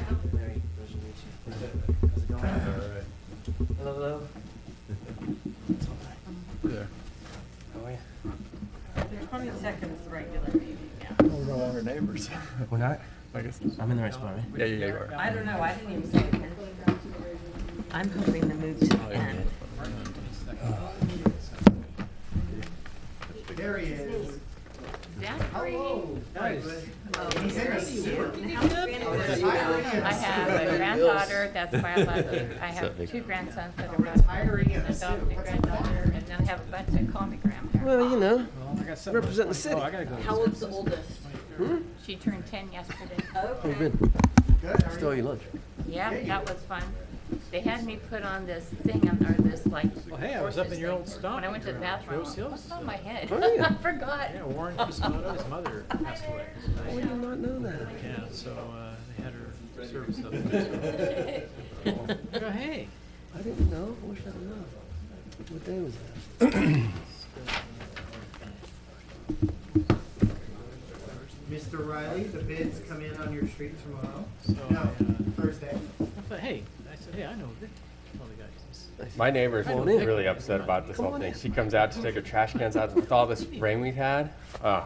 Larry, pleasure to meet you. How's it going? All right. Hello, hello. It's all right. There. How are you? There's 20 seconds regular meeting, yeah. We're no longer neighbors. We're not? I guess. I'm in the right spot, right? Yeah, you are. I don't know, I didn't even say it. I'm hoping to move to the end. There he is. Hello. Nice. He's I have a granddaughter that's biological. I have two grandsons that are biological, an adopted granddaughter, and then I have a bunch that call me grandma. Well, you know, Well, I got something. representing the city. Oh, I gotta go. How old's the oldest? She turned 10 yesterday. Oh, Okay. good. Good. How are Stole you? your lunch. Yeah, that was fun. They had me put on this thing on, or this like. Well, hey, I was up in your old horses thing. stomping When I went to the grounds, bathroom, Rose Hills. what's on my head? Oh, yeah. I forgot. Yeah, Warren Kishimoto, his mother passed away. I did not know that. Yeah, so they had her service up there. I go, hey. I didn't know. I wish I'd known. What day was that? Mr. Riley, the bids come in on your street tomorrow. So No, Thursday. I thought, hey, I said, hey, I know Rick. Well, the guy is- My neighbor's Come on in. really upset about this Come whole on thing. in. She comes out to take her trash cans out with all this rain we've had. Oh,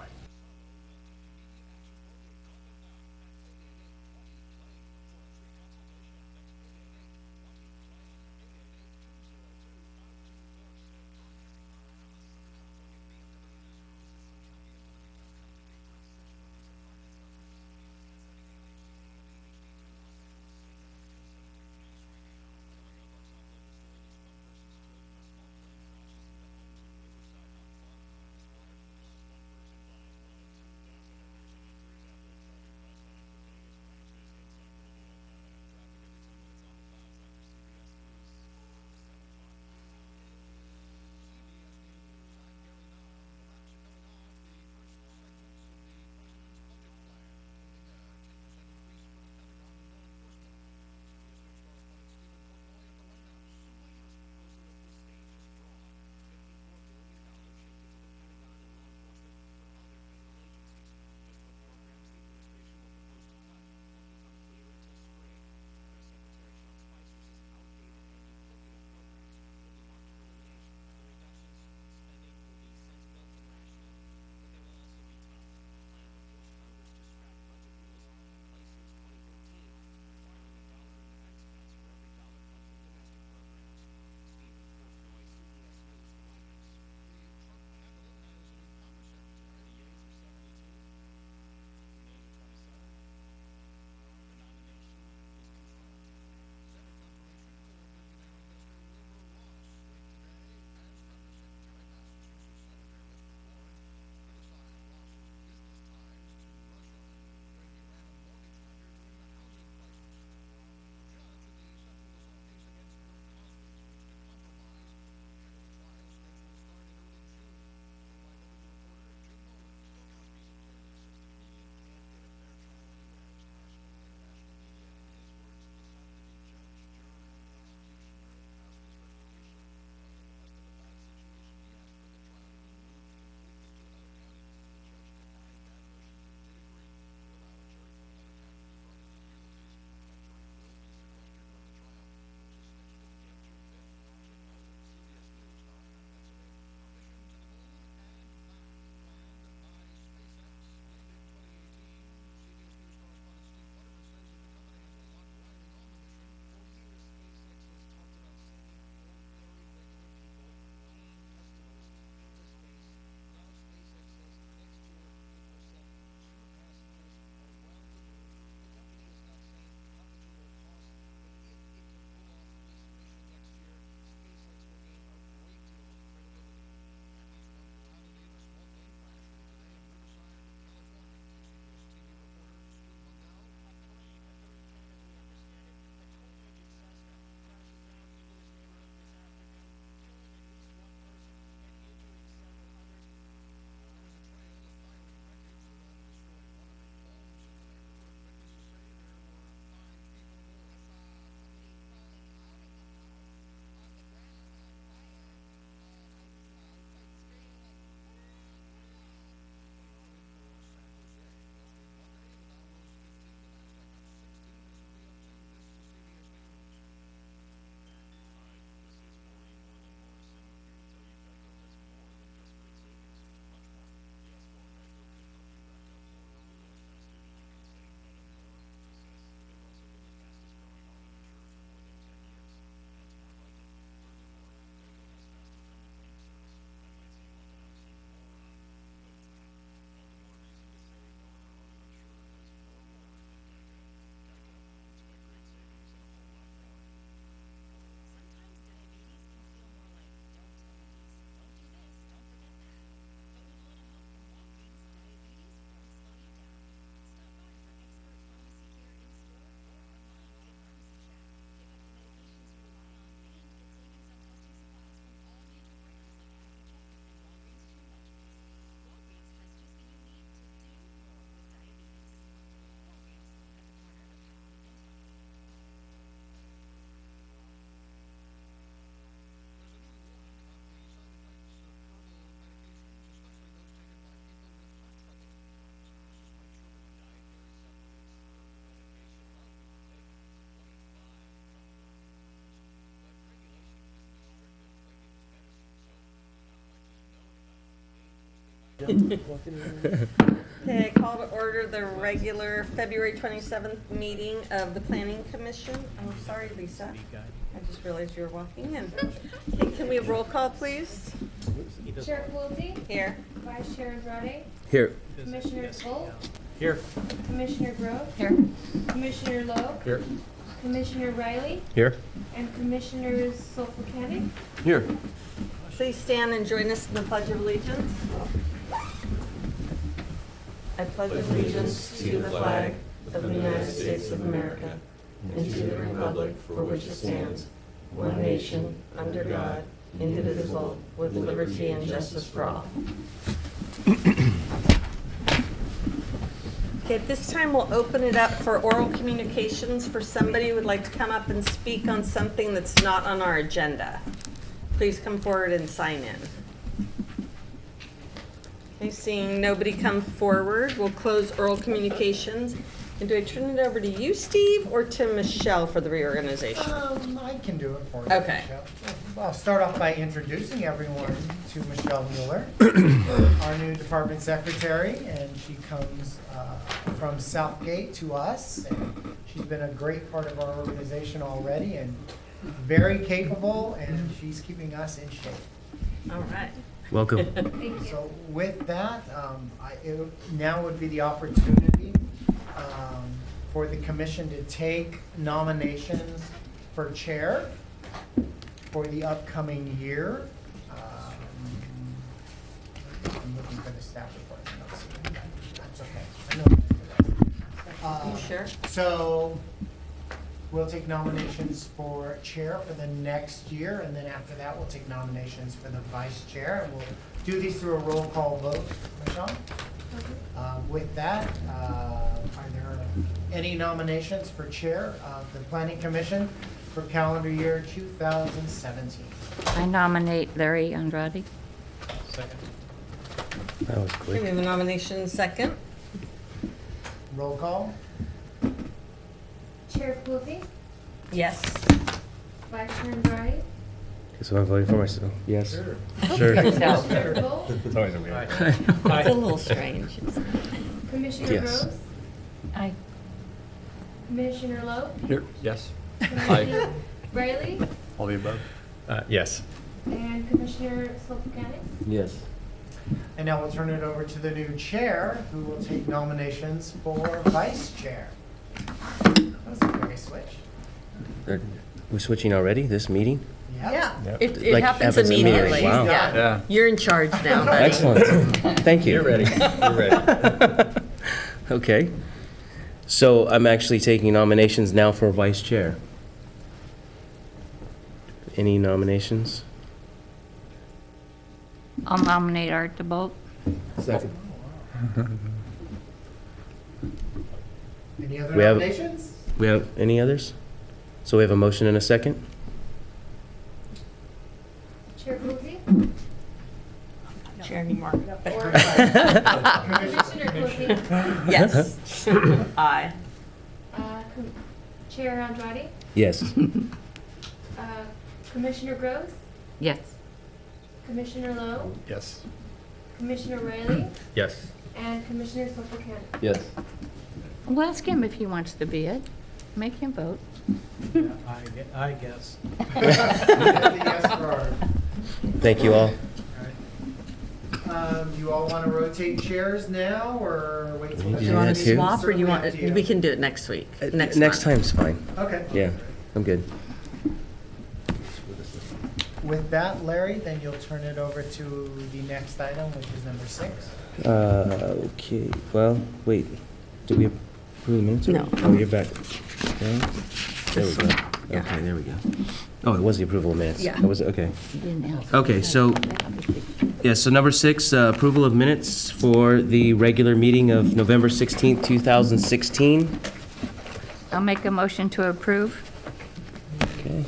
Okay, call to order the regular February 27th meeting of the Planning Commission. Oh, sorry, Lisa. I just realized you were walking in. Okay, can we have roll call, please? Chair Quilty, Here. Vice Chair Andrade, Here. Commissioner Volt, Here. Commissioner Grove, Here. Commissioner Lowe, Here. Commissioner Riley, Here. and Commissioners Solficati. Here. Please stand and join us in the Pledge of Allegiance. I pledge allegiance to the flag of the United States of America and to the republic for which it stands, one nation, under God, indivisible, with liberty and justice for all. Okay, at this time, we'll open it up for oral communications for somebody who would like to come up and speak on something that's not on our agenda. Please come forward and sign in. Okay, seeing nobody come forward, we'll close oral communications. And do I turn it over to you, Steve, or to Michelle for the reorganization? I can do it for you. Okay. Michelle. I'll start off by introducing everyone to Michelle Mueller, our new department secretary, and she comes from Southgate to us, and she's been a great part of our organization already, and very capable, and she's keeping us in shape. All right. Welcome. Thank you. So with that, now would be the opportunity for the commission to take nominations for chair for the upcoming year. I'm looking for the staff report. I don't see it. That's okay. I know. You sure? So we'll take nominations for chair for the next year, and then after that, we'll take nominations for the vice chair. And we'll do these through a roll call vote. Michelle? With that, are there any nominations for chair of the Planning Commission for calendar year 2017? I nominate Larry Andrade. Second. That was Okay, we quick. have a nomination second. Roll call? Chair Quilty, Yes. Vice Chair Andrade, So I'm voting for myself. Yes. Sure. Commissioner Volt, It's always a weird. Aye. It's a little strange. Commissioner Yes. Groves, Aye. Commissioner Lowe, Here, yes. Commissioner Riley, All the above. Yes. and Commissioner Solficati. Yes. And now we'll turn it over to the new chair, who will take nominations for vice chair. That was a very switch. We're switching already, this meeting? Yep. Yeah, Yep. it Like, happens happens immediately. immediately. Wow. Yeah. Yeah. You're in charge now, buddy. Excellent. Thank you. You're ready. You're ready. Okay. So I'm actually taking nominations now for vice chair. Any nominations? I'll nominate Art DeBolt. Second. Any other We have- nominations? We have any others? So we have a motion and a second? Chair Quilty, Chair anymore. Commissioner Quilty, Yes. Aye. Chair Andrade, Yes. Commissioner Groves, Yes. Commissioner Lowe, Yes. Commissioner Riley, Yes. and Commissioner Solficati. Yes. Well, ask him if he wants to be it. Make him vote. Yeah, I guess. That's a yes for Art. Thank you all. Do you all want to rotate chairs now, or wait till We the do Do you want that to too? swap, or do you want, Certainly up to we can do it next week, next month. Time's fine. Okay. Yeah, I'm good. With that, Larry, then you'll turn it over to the next item, which is number 6. Okay, well, wait. Did we approve the minutes? No. Oh, you're back. Okay. There we This go. one, yeah. Okay, there we go. Oh, it was the approval of minutes. Yeah. That was, okay. You didn't ask. Okay, so, yeah, so number 6, approval of minutes for the regular meeting of November 16th, 2016. I'll make a motion to approve. Okay.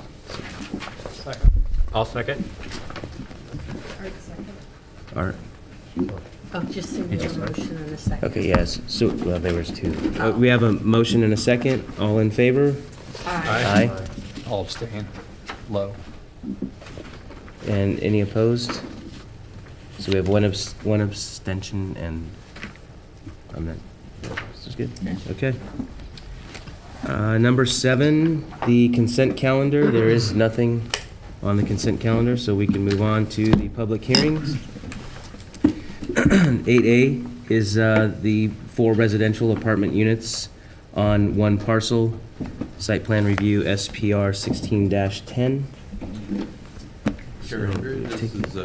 Second. I'll second. All right. Oh, just say we have a motion in a second. Okay, yes, so, well, there was 2. We have a motion and a second. All in favor? Aye. I'll abstain. Low. And any opposed? So we have one abstention and I'm not, this is good, okay. Number 7, the consent calendar. There is nothing on the consent calendar, so we can move on to the public hearings. 8A is the 4 residential apartment units on one parcel, site plan review SPR 16-10. Sure, this is,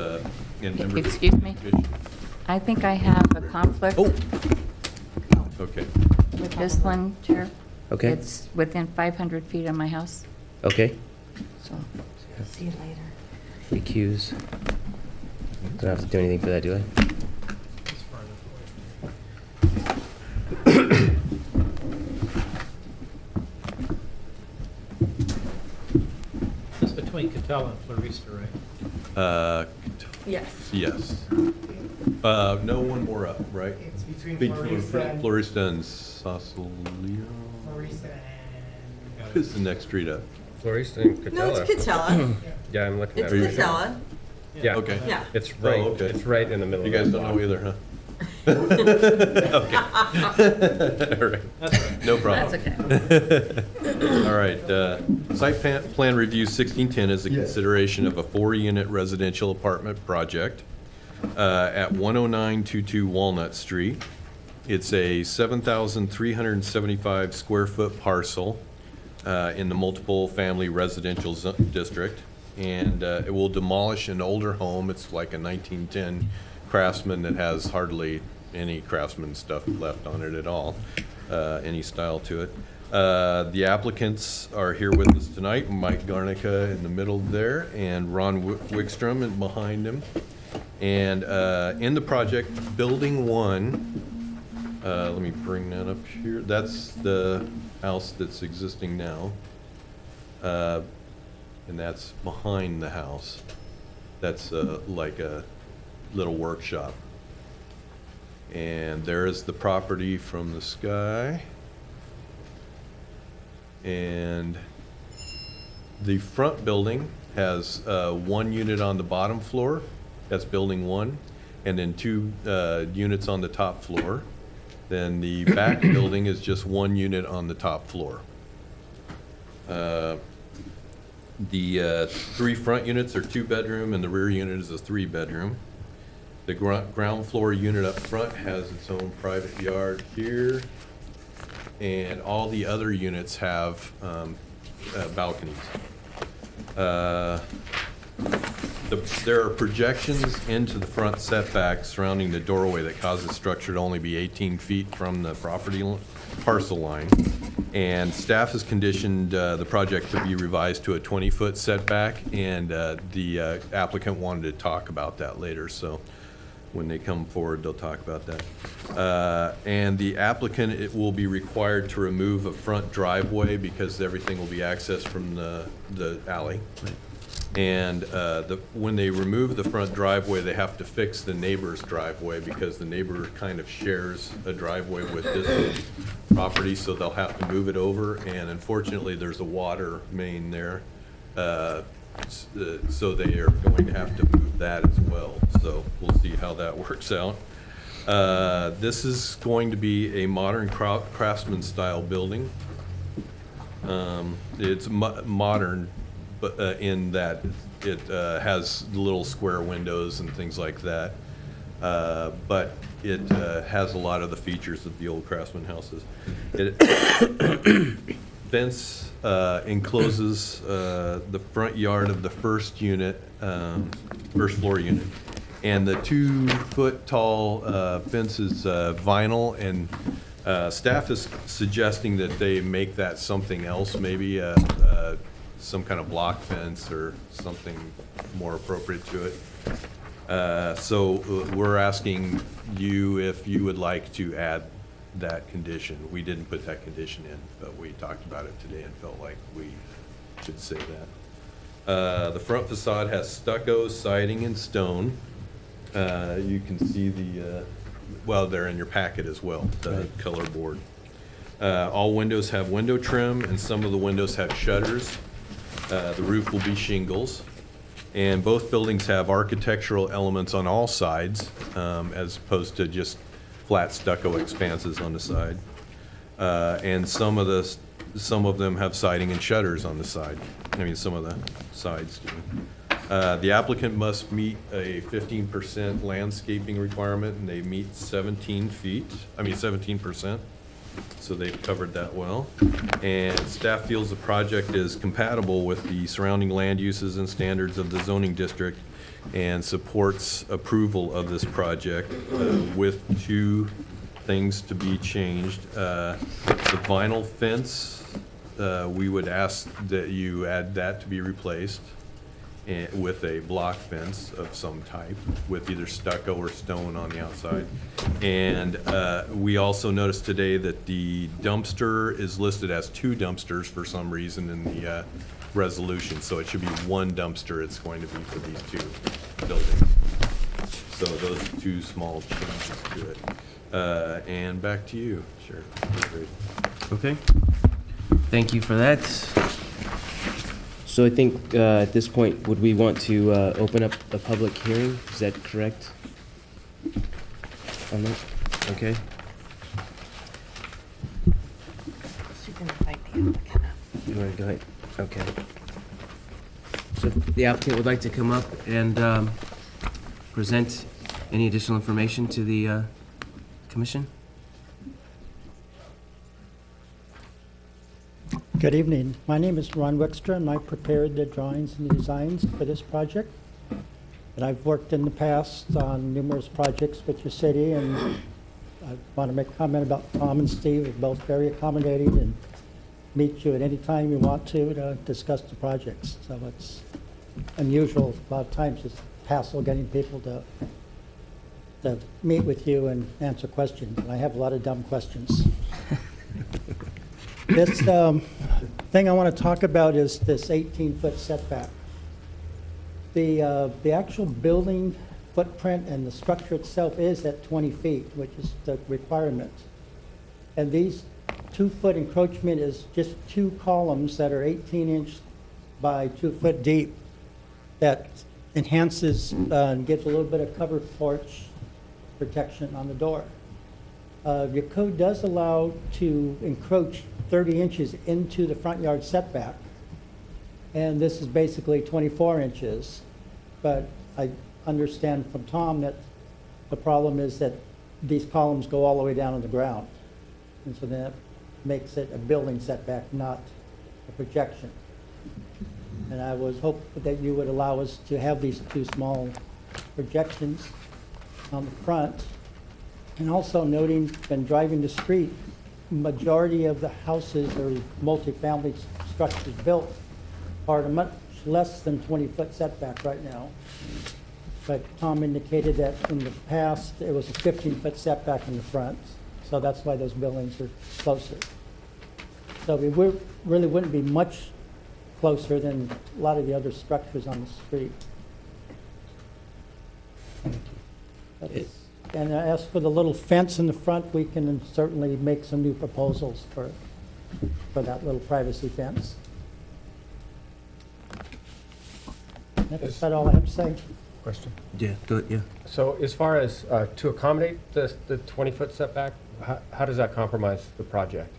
in member- Excuse me? I think I have a conflict Oh. Okay, with this one, Chair. Okay, It's within 500 feet of my house, okay. so. See you later. Recuse. Don't have to do anything for that, do I? It's between Catella and Florista, right? Yes. yes. No, one more up, right? It's between Between Florista and Florista and Sausalito. Florista and. Who's the next street up? Florista and No, it's Catella. Yeah, I'm looking It's at it. you sure? Catella. Yeah. Okay. Yeah. It's right, okay. it's right in the middle You of guys that don't know block. either, huh? Okay. All right. That's right. No problem. That's okay. All right, site plan review 1610 is the consideration of a 4-unit residential apartment project at 10922 Walnut Street. It's a 7,375 square foot parcel in the multiple family residential district. And it will demolish an older home. It's like a 1910 Craftsman that has hardly any Craftsman stuff left on it at all, any style to it. The applicants are here with us tonight, Mike Garnica in the middle there, and Ron Wickstrom in behind him. And in the project, Building 1, let me bring that up here. That's the house that's existing now. And that's behind the house. That's like a little workshop. And there is the property from the sky. And the front building has 1 unit on the bottom floor. That's Building 1. And then 2 units on the top floor. Then the back building is just 1 unit on the top floor. The 3 front units are 2-bedroom, and the rear unit is a 3-bedroom. The ground floor unit up front has its own private yard here, and all the other units have balconies. There are projections into the front setback surrounding the doorway that cause the structure to only be 18 feet from the property parcel line. And staff has conditioned the project to be revised to a 20-foot setback, and the applicant wanted to talk about that later, so when they come forward, they'll talk about that. And the applicant, it will be required to remove a front driveway because everything will be accessed from the alley. And when they remove the front driveway, they have to fix the neighbor's driveway because the neighbor kind of shares a driveway with this property, so they'll have to move it over. And unfortunately, there's a water main there, so they are going to have to move that as well. So we'll see how that works out. This is going to be a modern craftsman-style building. It's modern, but in that it has little square windows and things like that. But it has a lot of the features of the old Craftsman houses. Fence encloses the front yard of the first unit, first floor unit. And the 2-foot tall fence is vinyl, and staff is suggesting that they make that something else, maybe some kind of block fence or something more appropriate to it. So we're asking you if you would like to add that condition. We didn't put that condition in, but we talked about it today and felt like we should say that. The front facade has stucco, siding, and stone. You can see the, well, they're in your packet as well, the color board. All windows have window trim, and some of the windows have shutters. The roof will be shingles. And both buildings have architectural elements on all sides, as opposed to just flat stucco expanses on the side. And some of them have siding and shutters on the side. I mean, some of the sides do. The applicant must meet a 15% landscaping requirement, and they meet 17%. So they've covered that well. And staff feels the project is compatible with the surrounding land uses and standards of the zoning district and supports approval of this project with two things to be changed. The vinyl fence, we would ask that you add that to be replaced with a block fence of some type, with either stucco or stone on the outside. And we also noticed today that the dumpster is listed as 2 dumpsters for some reason in the resolution, so it should be 1 dumpster it's going to be for these 2 buildings. So those 2 small changes to it. And back to you, sure. Okay. Thank you for that. So I think at this point, would we want to open up a public hearing? Is that correct? On that? Okay. You can invite the applicant up. You want to go ahead? Okay. So if the applicant would like to come up and present any additional information to the commission? Good evening. My name is Ron Wickstra, and I prepared the drawings and the designs for this project. And I've worked in the past on numerous projects with your city, and I want to make a comment about Tom and Steve. They're both very accommodating and meet you at any time you want to discuss the projects. So it's unusual. A lot of times it's hassle getting people to meet with you and answer questions. And I have a lot of dumb questions. This thing I want to talk about is this 18-foot setback. The actual building footprint and the structure itself is at 20 feet, which is the requirement. And these 2-foot encroachment is just 2 columns that are 18-inch by 2 foot deep that enhances and gives a little bit of cover porch protection on the door. Your code does allow to encroach 30 inches into the front yard setback, and this is basically 24 inches. But I understand from Tom that the problem is that these columns go all the way down on the ground, and so that makes it a building setback, not a projection. And I was hoping that you would allow us to have these 2 small projections on the front. And also noting, when driving the street, majority of the houses or multifamily structures built are a much less than 20-foot setback right now. But Tom indicated that in the past, it was a 15-foot setback in the front, so that's why those buildings are closer. So we really wouldn't be much closer than a lot of the other structures on the street. And as for the little fence in the front, we can certainly make some new proposals for that little privacy fence. That's about all I have to say. Question? Yeah, good, yeah. So as far as to accommodate the 20-foot setback, how does that compromise the project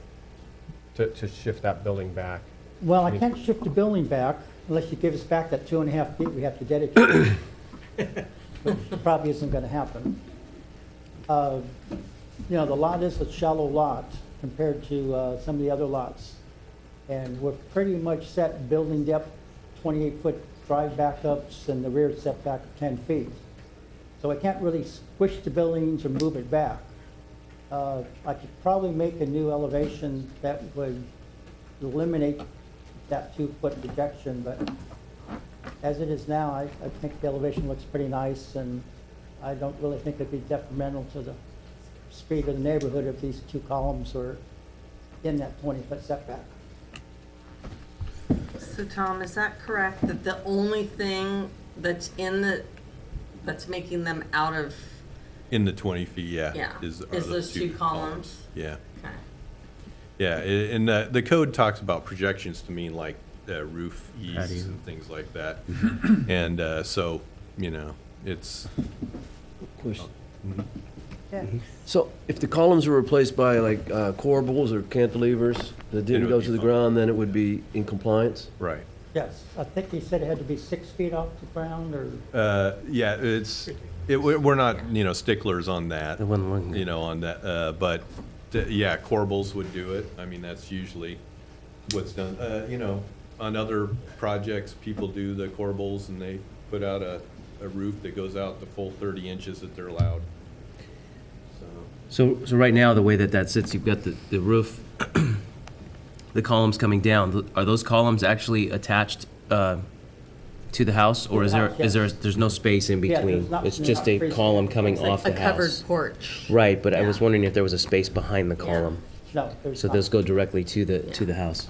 to shift that building back? Well, I can't shift the building back unless you give us back that 2.5 feet we have to dedicate, which probably isn't going to happen. You know, the lot is a shallow lot compared to some of the other lots. And we're pretty much set building depth, 28-foot drive backups, and the rear setback of 10 feet. So I can't really squish the buildings or move it back. I could probably make a new elevation that would eliminate that 2-foot projection, but as it is now, I think the elevation looks pretty nice, and I don't really think it'd be detrimental to the street or the neighborhood if these 2 columns were in that 20-foot setback. So Tom, is that correct, that the only thing that's that's making them out of, In the 20 feet, yeah. yeah, is those 2 columns? Yeah. Okay. Yeah, and the code talks about projections to mean like roof eaves Patio. and things like that. And so, you know, it's, So if the columns were replaced by like corbels or cantilevers that It didn't would go be to the fine. ground, then it would be in compliance? right. Yes, I think he said it had to be 6 feet off the ground, or, Yeah, we're not, you know, sticklers on that, The one looking. you know, on that, but, yeah, corbels would do it. I mean, that's usually what's done. You know, on other projects, people do the corbels and they put out a roof that goes out the full 30 inches that they're allowed. So, So right now, the way that sits, you've got the roof, the columns coming down. Are those columns actually attached to the house? Or is there, there's no space in Yeah, there's between? not- It's they're just not a freestanding. column coming It's off like the a covered house? porch. Right, but I was Yeah. wondering if there was a space behind the column. no, there's So not. those go directly to the house?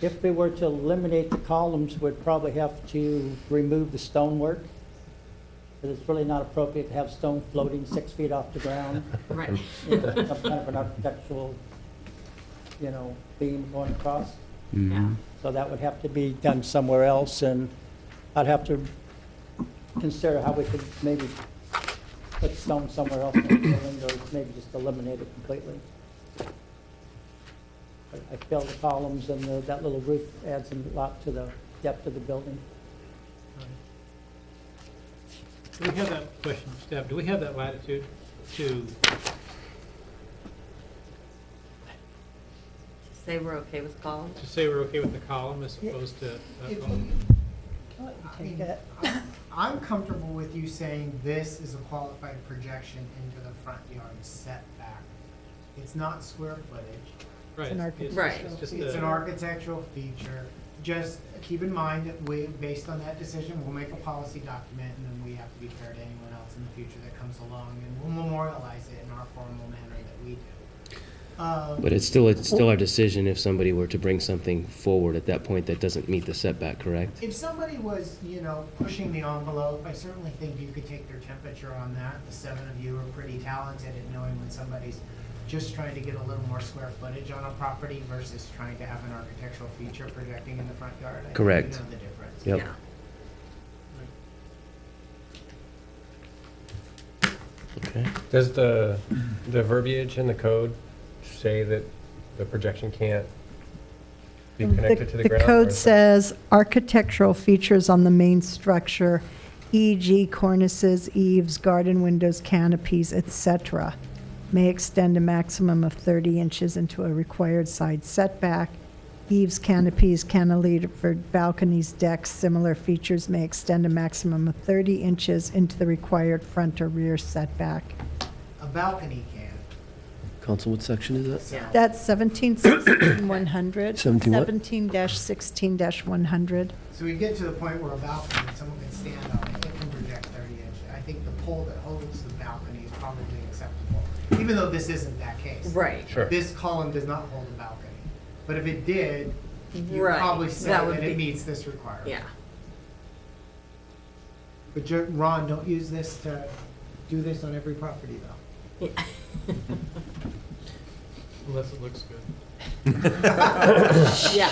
If we were to eliminate the columns, we'd probably have to remove the stonework. Because it's really not appropriate to have stone floating 6 feet off the ground. Right. You know, some kind of an architectural, you know, beam going across. Yeah. So that would have to be done somewhere else, and I'd have to consider how we could maybe put stone somewhere else in the building, or maybe just eliminate it completely. I feel the columns and that little roof adds a lot to the depth of the building. Do we have that question, Steph, do we have that latitude to, Say we're okay with columns? say we're okay with the column as opposed to? I'm comfortable with you saying this is a qualified projection into the front yard setback. It's not square footage. Right. Right. It's just It's an a, architectural feature. Just keep in mind that we, based on that decision, we'll make a policy document, and then we have to be fair to anyone else in the future that comes along, and we'll memorialize it in our formal manner that we do. But it's still our decision if somebody were to bring something forward at that point that doesn't meet the setback, correct? If somebody was, you know, pushing the envelope, I certainly think you could take their temperature on that. The 7 of you are pretty talented at knowing when somebody's just trying to get a little more square footage on a property versus trying to have an architectural feature projecting in the front yard. I think Correct. you know the difference. Yep. Yeah. Okay. Does the verbiage in the code say that the projection can't be connected to the ground? The or code is that- says architectural features on the main structure, e.g. cornices, eaves, garden windows, canopies, etc., may extend a maximum of 30 inches into a required side setback. Eaves, canopies, cantilevered balconies, decks, similar features may extend a maximum of 30 inches into the required front or rear setback. A balcony can. Council, what section is that? So That's 17-100. 17 what? 17-16-100. So we get to the point where a balcony, someone can stand on it, it can project 30 inches. I think the pole that holds the balcony is probably acceptable, even though this isn't that case. Right. Sure. This column does not hold a balcony. But if it did, you'd Right. probably say That would that it be- meets this requirement. Yeah. But Ron, don't use this to do this on every property, though. unless it looks good. Yeah.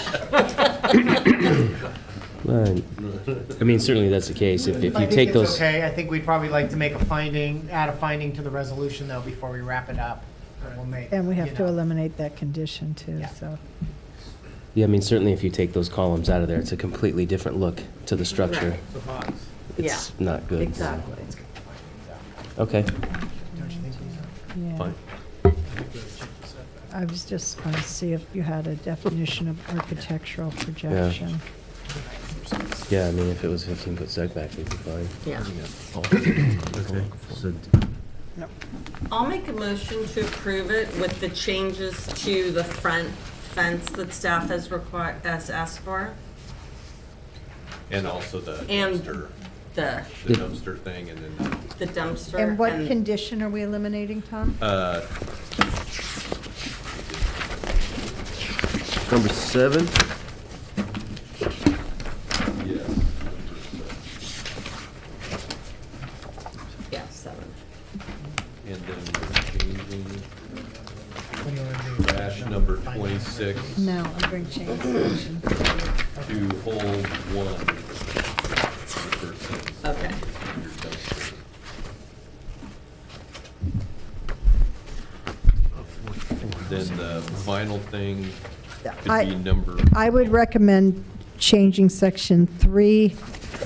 Right. I mean, certainly that's the case. If I you think take it's those, okay. I think we'd probably like to make a finding, add a finding to the resolution, though, before we wrap it up. And we'll make, And we have you to know, eliminate that condition too, Yeah. so. yeah, I mean, certainly if you take those columns out of there, it's a completely different look to the structure. Right. It's a box. It's not good. Exactly. Okay. Don't you think, Lisa? Yeah. Fine. I was just going to see if you had a definition of architectural projection. Yeah, I mean, if it was 15-foot setback, we'd be fine. Yeah. Okay. So I'll make a motion to approve it with the changes to the front fence that staff has asked for. And also the And dumpster, the the dumpster thing, and then, the dumpster. And what condition are we eliminating, Tom? Number 7? yes. Yeah, 7. And then we're changing What do you want to do? dash number 26. No, I'm going to change section. to hold one. in the first sentence. Okay. Then the final thing I- could be number, I would recommend changing section 3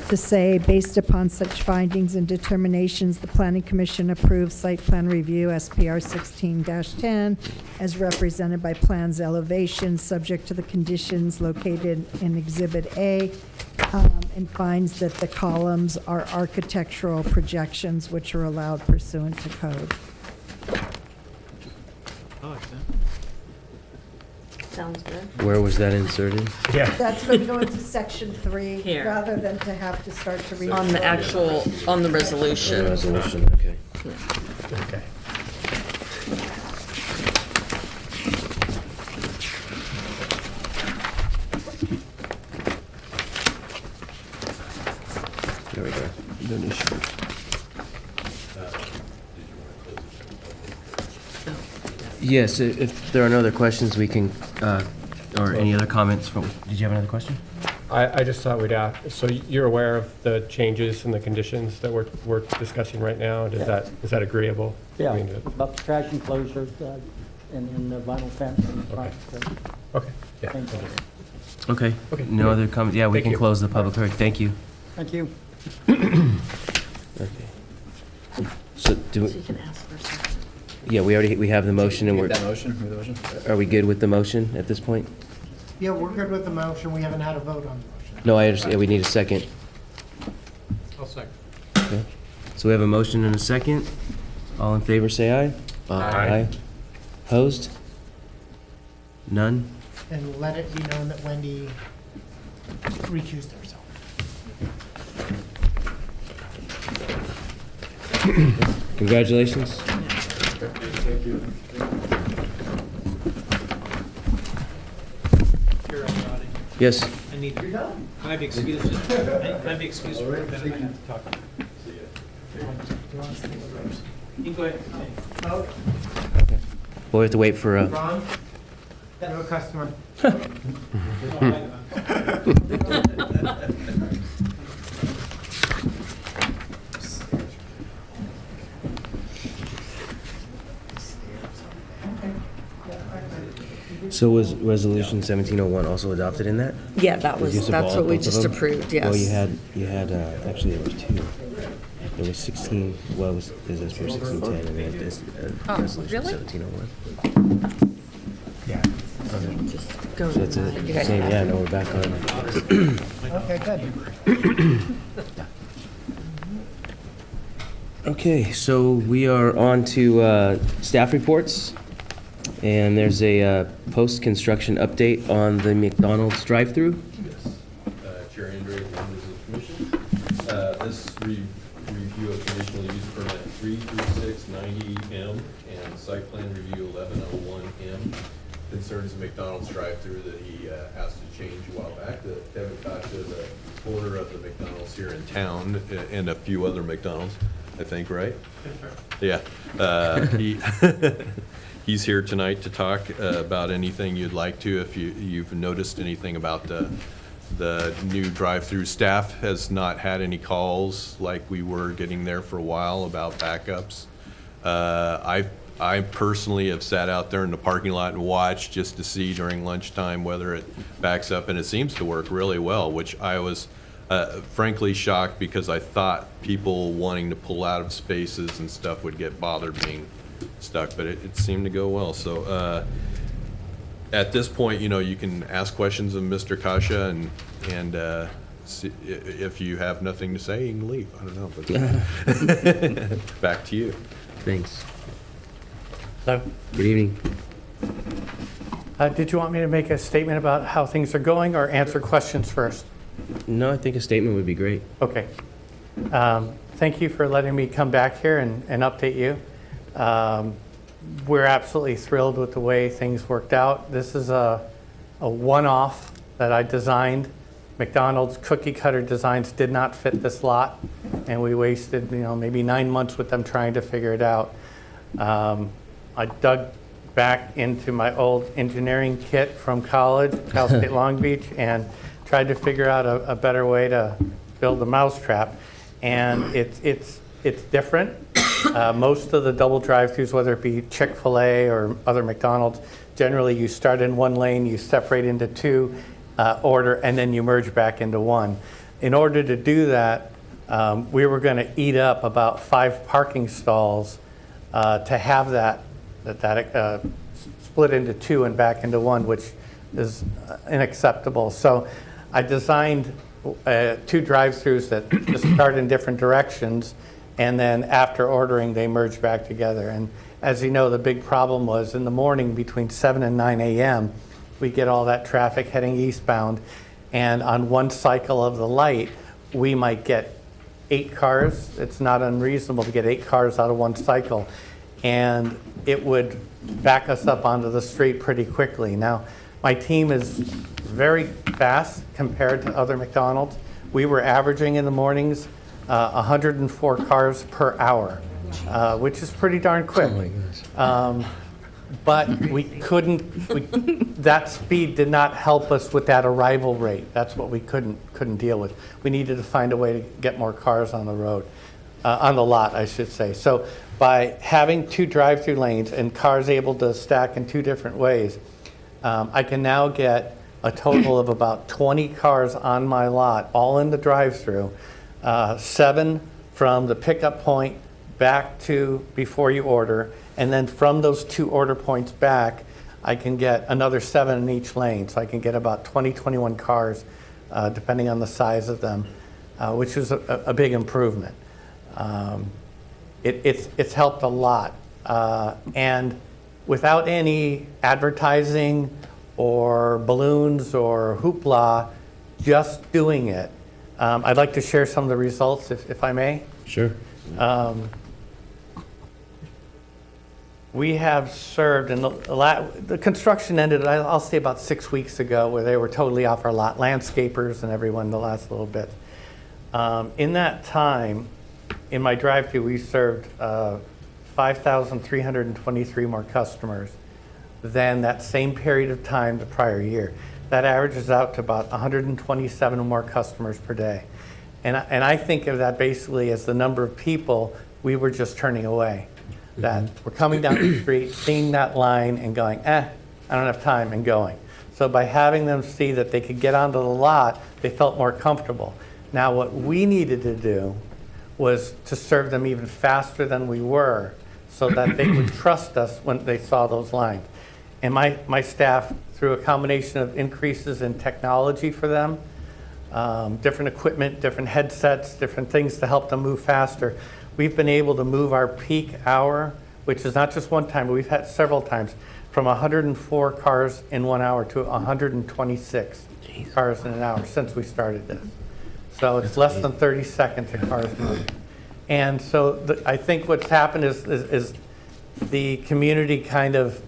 to say, based upon such findings and determinations, the planning commission approves site plan review SPR 16-10 as represented by plans elevations, subject to the conditions located in Exhibit A, and finds that the columns are architectural projections which are allowed pursuant to code. I like that. Sounds good. Where was that inserted? Yeah. That's going to go into section 3, Here. rather than to have to start to read. On the actual, on the The resolution. resolution, okay. Okay. There we go. No issue. Yes, if there are no other questions, we can, or any other comments from, did you have another question? I just thought we'd ask, so you're aware of the changes and the conditions that we're discussing right now? Is that agreeable? Yeah, I mean, about the track enclosure and the vinyl fence in front. Okay, yeah. Thank you. Okay. Okay, No great. other comments? Yeah, we Thank can you. close the public hearing. Thank you. Thank you. Okay. So do, So you can ask for a second. yeah, we have the motion and we're, motion? are we good with the motion at this point? Yeah, we're good with the motion. We haven't had a vote on the motion. No, I understand. We need a second. I'll second. Okay. So we have a motion and a second. All in favor, say aye. Aye. Opposed? None? And let it be known that Wendy recused herself. Congratulations. Yes. I need, can I be excused? Can I be excused for a minute? I have to talk. You can go ahead. We'll have to wait for, Ron, you have a customer. so was Resolution 1701 also adopted in that? Yeah, that was, Use of that's all- what we both of just them? approved, yes. Well, you had, actually, there was two. There was 16, well, it was this for 1610, and we had this, Oh, Resolution really? 1701. Just go So to it's the that. same, yeah, no, we're back on. Okay, good. Okay, so we are on to staff reports, and there's a post-construction update on the McDonald's drive-through. Yes. Chair Andre, members of the commission. This review of conditional use permit 33690M and site plan review 1101M concerns the McDonald's drive-through that he asked to change a while back. Kevin Kasha, the owner of the McDonald's here in town, and a few other McDonald's, I think, right? Yeah. He's here tonight to talk about anything you'd like to. If you've noticed anything about the new drive-through, staff has not had any calls like we were getting there for a while about backups. I personally have sat out there in the parking lot and watched just to see during lunchtime whether it backs up, and it seems to work really well, which I was frankly shocked because I thought people wanting to pull out of spaces and stuff would get bothered being stuck, but it seemed to go well. So at this point, you can ask questions of Mr. Kasha, and see, if you have nothing to say, you can leave. I don't know, but back to you. Thanks. Hello. Good evening. Did you want me to make a statement about how things are going or answer questions first? No, I think a statement would be great. Okay. Thank you for letting me come back here and update you. We're absolutely thrilled with the way things worked out. This is a one-off that I designed. McDonald's cookie cutter designs did not fit this lot, and we wasted maybe 9 months with them trying to figure it out. I dug back into my old engineering kit from college, Cal State Long Beach, and tried to figure out a better way to build a mousetrap, and it's different. Most of the double drive-throughs, whether it be Chick-fil-A or other McDonald's, generally you start in one lane, you separate into two, order, and then you merge back into one. In order to do that, we were going to eat up about 5 parking stalls to have that split into 2 and back into 1, which is unacceptable. So I designed 2 drive-throughs that just start in different directions, and then after ordering, they merge back together. And as you know, the big problem was in the morning between 7 and 9 a.m., we get all that traffic heading eastbound, and on one cycle of the light, we might get 8 cars. It's not unreasonable to get 8 cars out of one cycle, and it would back us up onto the street pretty quickly. Now, my team is very fast compared to other McDonald's. We were averaging in the mornings 104 cars per hour, which is pretty darn quick. Oh my gosh. But we couldn't, that speed did not help us with that arrival rate. That's what we couldn't deal with. We needed to find a way to get more cars on the road, on the lot, I should say. So by having 2 drive-through lanes and cars able to stack in 2 different ways, I can now get a total of about 20 cars on my lot, all in the drive-through, 7 from the pickup point back to before you order, and then from those 2 order points back, I can get another 7 in each lane. So I can get about 20, 21 cars, depending on the size of them, which is a big improvement. It's helped a lot. And without any advertising or balloons or hoopla, just doing it, I'd like to share some of the results, if I may. Sure. We have served, and the construction ended, I'll say about 6 weeks ago, where they were totally off our lot, landscapers and everyone the last little bit. In that time, in my drive-thru, we served 5,323 more customers than that same period of time the prior year. That averages out to about 127 more customers per day. And I think of that basically as the number of people we were just turning away. That were coming down the street, seeing that line and going, I don't have time, and going. So by having them see that they could get onto the lot, they felt more comfortable. Now what we needed to do was to serve them even faster than we were, so that they would trust us when they saw those lines. And my staff, through a combination of increases in technology for them, different equipment, different headsets, different things to help them move faster, we've been able to move our peak hour, which is not just one time, but we've had several times, from 104 cars in 1 hour to 126 cars in an hour since we started this. So it's less than 30 seconds a car's moving. And so I think what's happened is the community kind of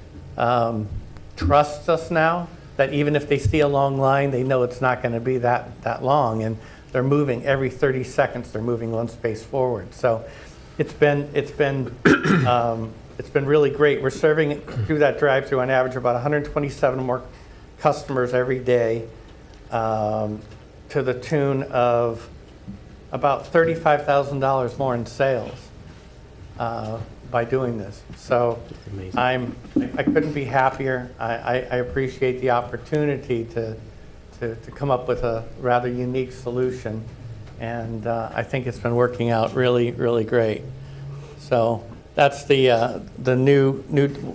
trusts us now, that even if they see a long line, they know it's not going to be that long. And they're moving every 30 seconds. They're moving 1 space forward. So it's been really great. We're serving through that drive-through on average about 127 more customers every day, to the tune of about $35,000 more in sales by doing this. So I couldn't be happier. I appreciate the opportunity to come up with a rather unique solution, and I think it's been working out really, really great. So that's the new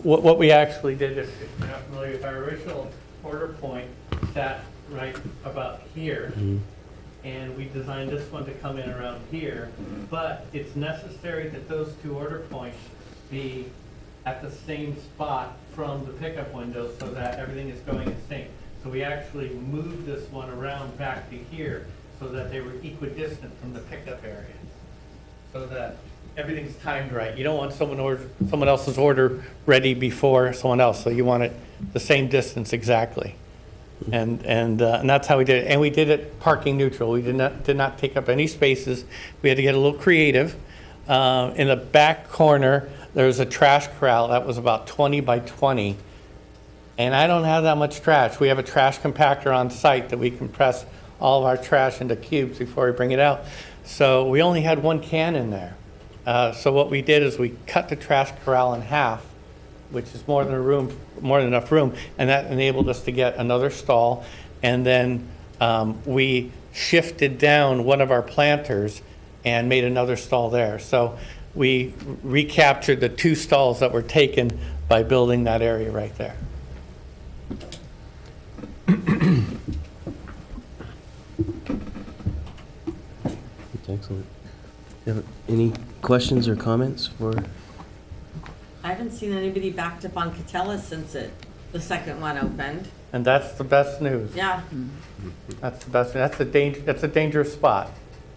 what we actually did. If you're not familiar with our original order point, sat right about here, and we designed this one to come in around here. But it's necessary that those 2 order points be at the same spot from the pickup window, so that everything is going in sync. So we actually moved this one around back to here so that they were equidistant from the pickup area, so that everything's timed right. You don't want someone else's order ready before someone else, so you want it the same distance exactly. And that's how we did it. And we did it parking neutral. We did not take up any spaces. We had to get a little creative. In the back corner, there was a trash corral that was about 20 by 20. And I don't have that much trash. We have a trash compactor on site that we compress all of our trash into cubes before we bring it out. So we only had 1 can in there. So what we did is we cut the trash corral in half, which is more than enough room, and that enabled us to get another stall. And then we shifted down one of our planters and made another stall there. So we recaptured the 2 stalls that were taken by building that area right there. Excellent. Any questions or comments for? I haven't seen anybody backed up on Catella since the second one opened. And that's the best news. Yeah. That's the best. That's a dangerous spot,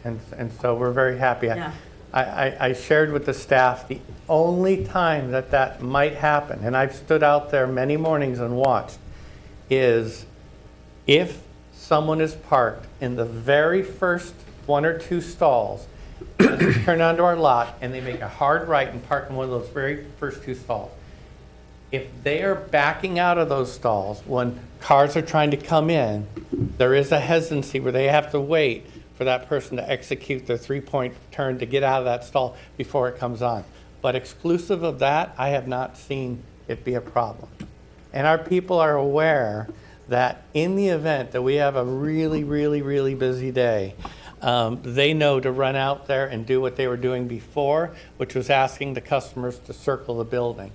and so we're very happy. Yeah. I shared with the staff the only time that might happen, and I've stood out there many mornings and watched, is if someone is parked in the very first 1 or 2 stalls, they turn onto our lot and they make a hard right and park in one of those very first 2 stalls. If they are backing out of those stalls when cars are trying to come in, there is a hesitancy where they have to wait for that person to execute their 3-point turn to get out of that stall before it comes on. But exclusive of that, I have not seen it be a problem. And our people are aware that in the event that we have a really, really, really busy day, they know to run out there and do what they were doing before, which was asking the customers to circle the building.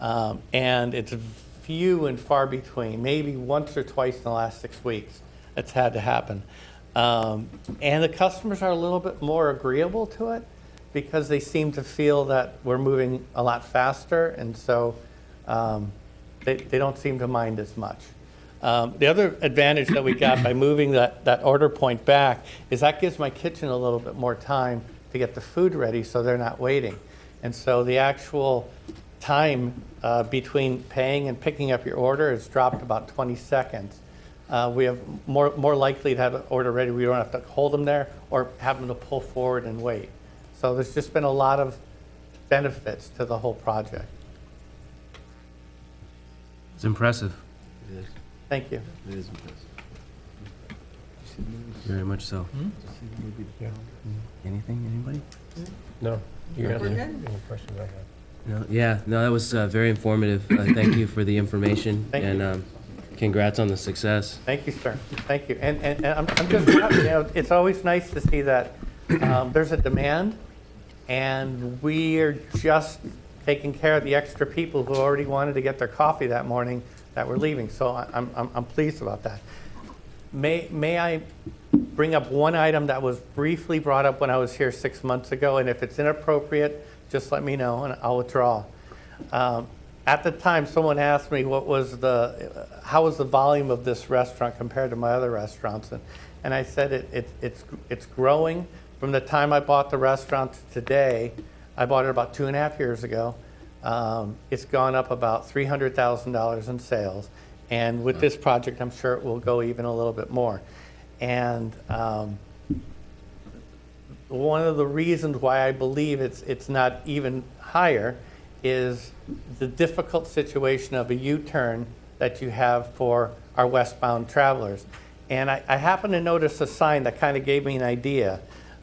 And it's few and far between, maybe once or twice in the last 6 weeks it's had to happen. And the customers are a little bit more agreeable to it because they seem to feel that we're moving a lot faster, and so they don't seem to mind as much. The other advantage that we got by moving that order point back is that gives my kitchen a little bit more time to get the food ready so they're not waiting. And so the actual time between paying and picking up your order has dropped about 20 seconds. We have more likely to have an order ready. We don't have to hold them there or have them to pull forward and wait. So there's just been a lot of benefits to the whole project. It's impressive. It is. Thank you. It is impressive. Very much so. Yeah. Anything, anybody? No, you We're answered good. any questions I had. No, yeah, no, that was very informative. Thank you for the information. Thank you. And congrats on the success. Thank you, sir. Thank you. And I'm just, it's always nice to see that there's a demand, and we're just taking care of the extra people who already wanted to get their coffee that morning that were leaving. So I'm pleased about that. May I bring up one item that was briefly brought up when I was here 6 months ago, and if it's inappropriate, just let me know and I'll withdraw. At the time, someone asked me how was the volume of this restaurant compared to my other restaurants, and I said it's growing. From the time I bought the restaurant to today, I bought it about 2.5 years ago. It's gone up about $300,000 in sales, and with this project, I'm sure it will go even a little bit more. And one of the reasons why I believe it's not even higher is the difficult situation of a U-turn that you have for our westbound travelers. And I happened to notice a sign that kind of gave me an idea.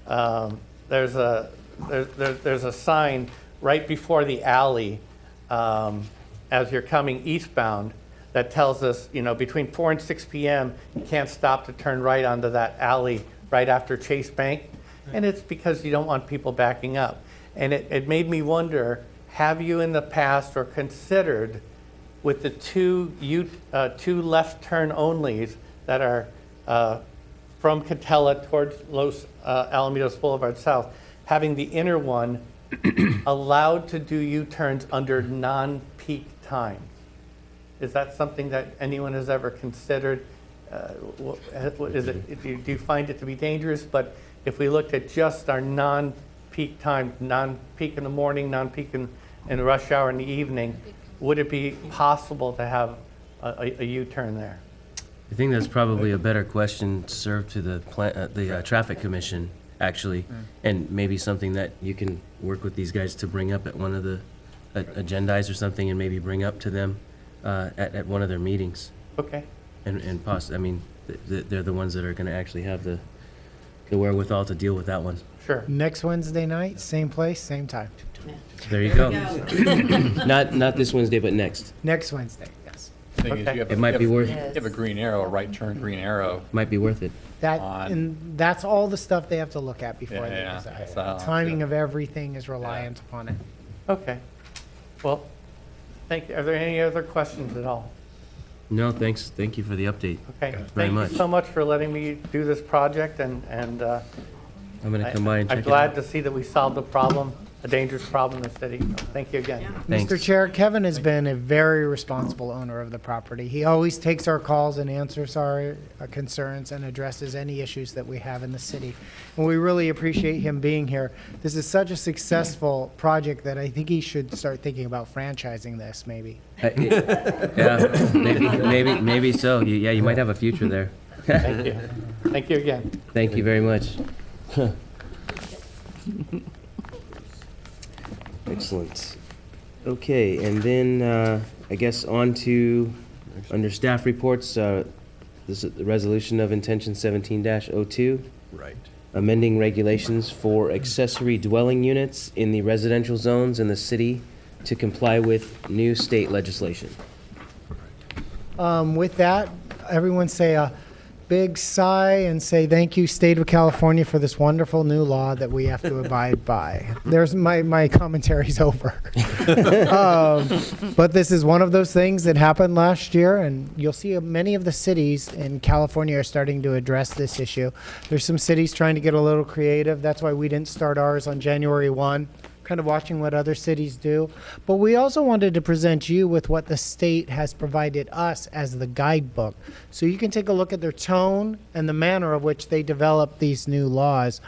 There's a sign right before the alley as you're coming eastbound that tells us, between 4 and 6 p.m., you can't stop to turn right onto that alley right after Chase Bank. And it's because you don't want people backing up. And it made me wonder, have you in the past or considered with the two left turn onlys that are from Catella towards Los Alamitos Boulevard South, having the inner one allowed to do U-turns under non-peak times? Is that something that anyone has ever considered? Do you find it to be dangerous? But if we looked at just our non-peak time, non-peak in the morning, non-peak in rush hour in the evening, would it be possible to have a U-turn there? I think that's probably a better question served to the traffic commission, actually, and maybe something that you can work with these guys to bring up at one of the agendas or something, and maybe bring up to them at one of their meetings. Okay. And I mean, they're the ones that are gonna actually have the wherewithal to deal with that one. Sure. Next Wednesday night, same place, same time. There you go. Not this Wednesday, but next. Next Wednesday, yes. Thing is, Okay. you have It might be worth, you have a green arrow, a right turn green arrow. might be worth it. That, On- and that's all the stuff they have to look at before they Yeah, decide. so- Timing of everything is reliant upon it. Okay. Well, thank you. Are there any other questions at all? No, thanks. Thank you for the update. Okay. Very much. Thank you so much for letting me do this project, and I'm gonna come by and check I'm it glad out. to see that we solved a problem, a dangerous problem in the city. Thank you again. Thanks. Mr. Chair, Kevin has been a very responsible owner of the property. He always takes our calls and answers our concerns and addresses any issues that we have in the city. And we really appreciate him being here. This is such a successful project that I think he should start thinking about franchising this, maybe. Yeah, maybe so. Yeah, you might have a future there. Thank you. Thank you again. Thank you very much. Excellent. Okay, and then I guess on to, under staff reports, this is the resolution of intention 17-02, Right. amending regulations for accessory dwelling units in the residential zones in the city to comply with new state legislation. With that, everyone say a big sigh and say thank you, State of California, for this wonderful new law that we have to abide by. There's my commentary's over. But this is one of those things that happened last year, and you'll see many of the cities in California are starting to address this issue. There's some cities trying to get a little creative. That's why we didn't start ours on January 1. Kind of watching what other cities do. But we also wanted to present you with what the state has provided us as the guidebook. So you can take a look at their tone and the manner of which they develop these new laws.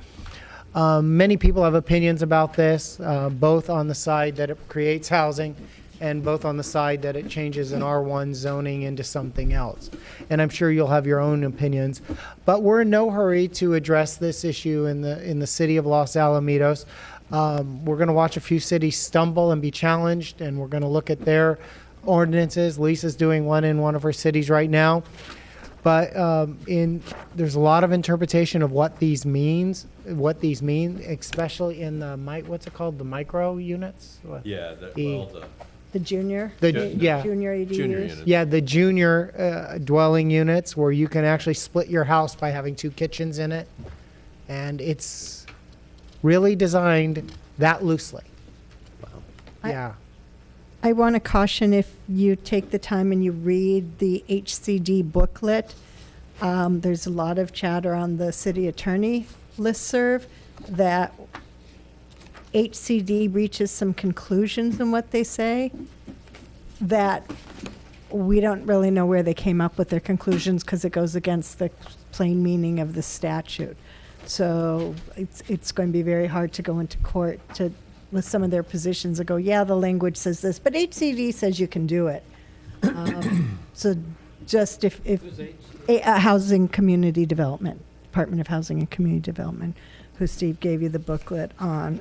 Many people have opinions about this, both on the side that it creates housing and both on the side that it changes an R1 zoning into something else. And I'm sure you'll have your own opinions. But we're in no hurry to address this issue in the city of Los Alamitos. We're going to watch a few cities stumble and be challenged, and we're going to look at their ordinances. Lisa's doing one in one of her cities right now. But there's a lot of interpretation of what these mean, especially in the, what's it called, the micro units? Yeah, The junior? Yeah. Junior ADUs? Junior units. Yeah, the junior dwelling units where you can actually split your house by having 2 kitchens in it. And it's really designed that loosely. I- Yeah. I want to caution, if you take the time and you read the HCD booklet, there's a lot of chatter on the city attorney listserv that HCD reaches some conclusions in what they say that we don't really know where they came up with their conclusions because it goes against the plain meaning of the statute. So it's going to be very hard to go into court with some of their positions and go, yeah, the language says this, but HCD says you can do it. So just if a housing community development, Department of Housing and Community Development, who Steve gave you the booklet on.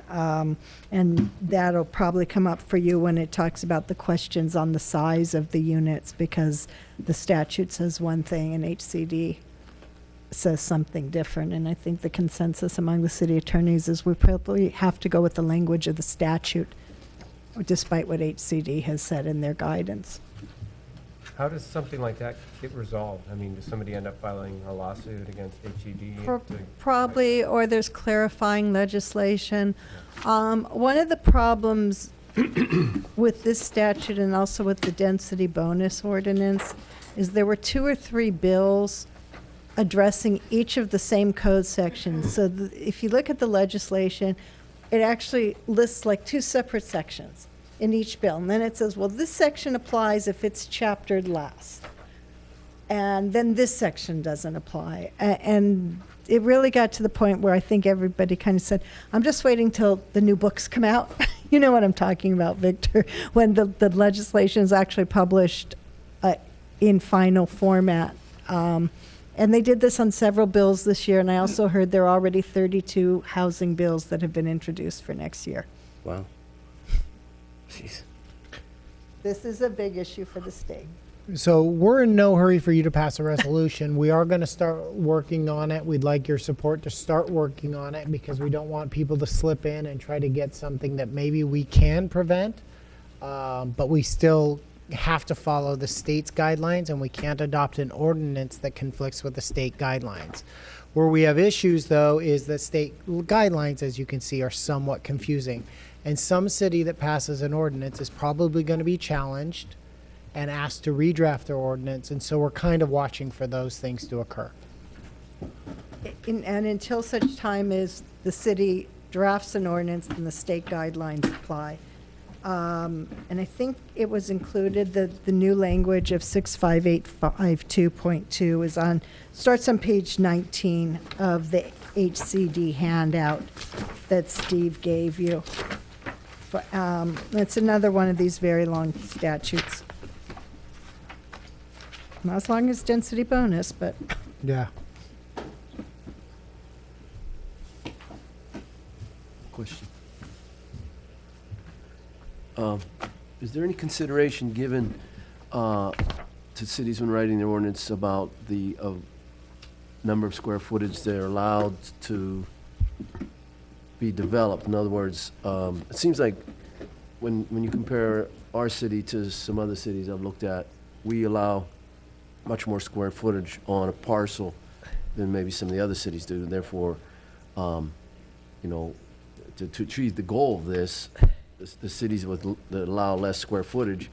And that'll probably come up for you when it talks about the questions on the size of the units, because the statute says one thing and HCD says something different. And I think the consensus among the city attorneys is we probably have to go with the language of the statute, despite what HCD has said in their guidance. How does something like that get resolved? I mean, does somebody end up filing a lawsuit against HED? Probably, or there's clarifying legislation. One of the problems with this statute and also with the density bonus ordinance is there were 2 or 3 bills addressing each of the same code sections. So if you look at the legislation, it actually lists like 2 separate sections in each bill. And then it says, well, this section applies if it's chaptered last. And then this section doesn't apply. And it really got to the point where I think everybody kind of said, I'm just waiting till the new books come out. You know what I'm talking about, Victor, when the legislation is actually published in final format. And they did this on several bills this year, and I also heard there are already 32 housing bills that have been introduced for next year. Wow. Jeez. This is a big issue for the state. So we're in no hurry for you to pass a resolution. We are going to start working on it. We'd like your support to start working on it because we don't want people to slip in and try to get something that maybe we can prevent. But we still have to follow the state's guidelines, and we can't adopt an ordinance that conflicts with the state guidelines. Where we have issues, though, is that state guidelines, as you can see, are somewhat confusing. And some city that passes an ordinance is probably going to be challenged and asked to redraft their ordinance, and so we're kind of watching for those things to occur. And until such time as the city drafts an ordinance and the state guidelines apply. And I think it was included, the new language of 65852.2 is on, starts on page 19 of the HCD handout that Steve gave you. It's another one of these very long statutes. Not as long as density bonus, but Yeah. Question. Is there any consideration given to cities when writing their ordinance about the number of square footage they're allowed to be developed? In other words, it seems like when you compare our city to some other cities I've looked at, we allow much more square footage on a parcel than maybe some of the other cities do. Therefore, you know, to achieve the goal of this, the cities that allow less square footage,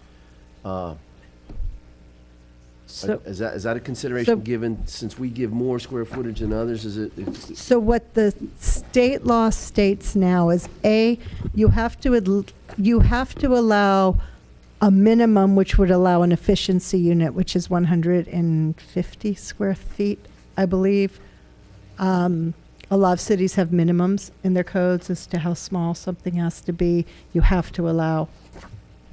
is that a consideration given, since we give more square footage than others? So what the state law states now is, you have to allow a minimum which would allow an efficiency unit, which is 150 square feet, I believe. A lot of cities have minimums in their codes as to how small something has to be. You have to allow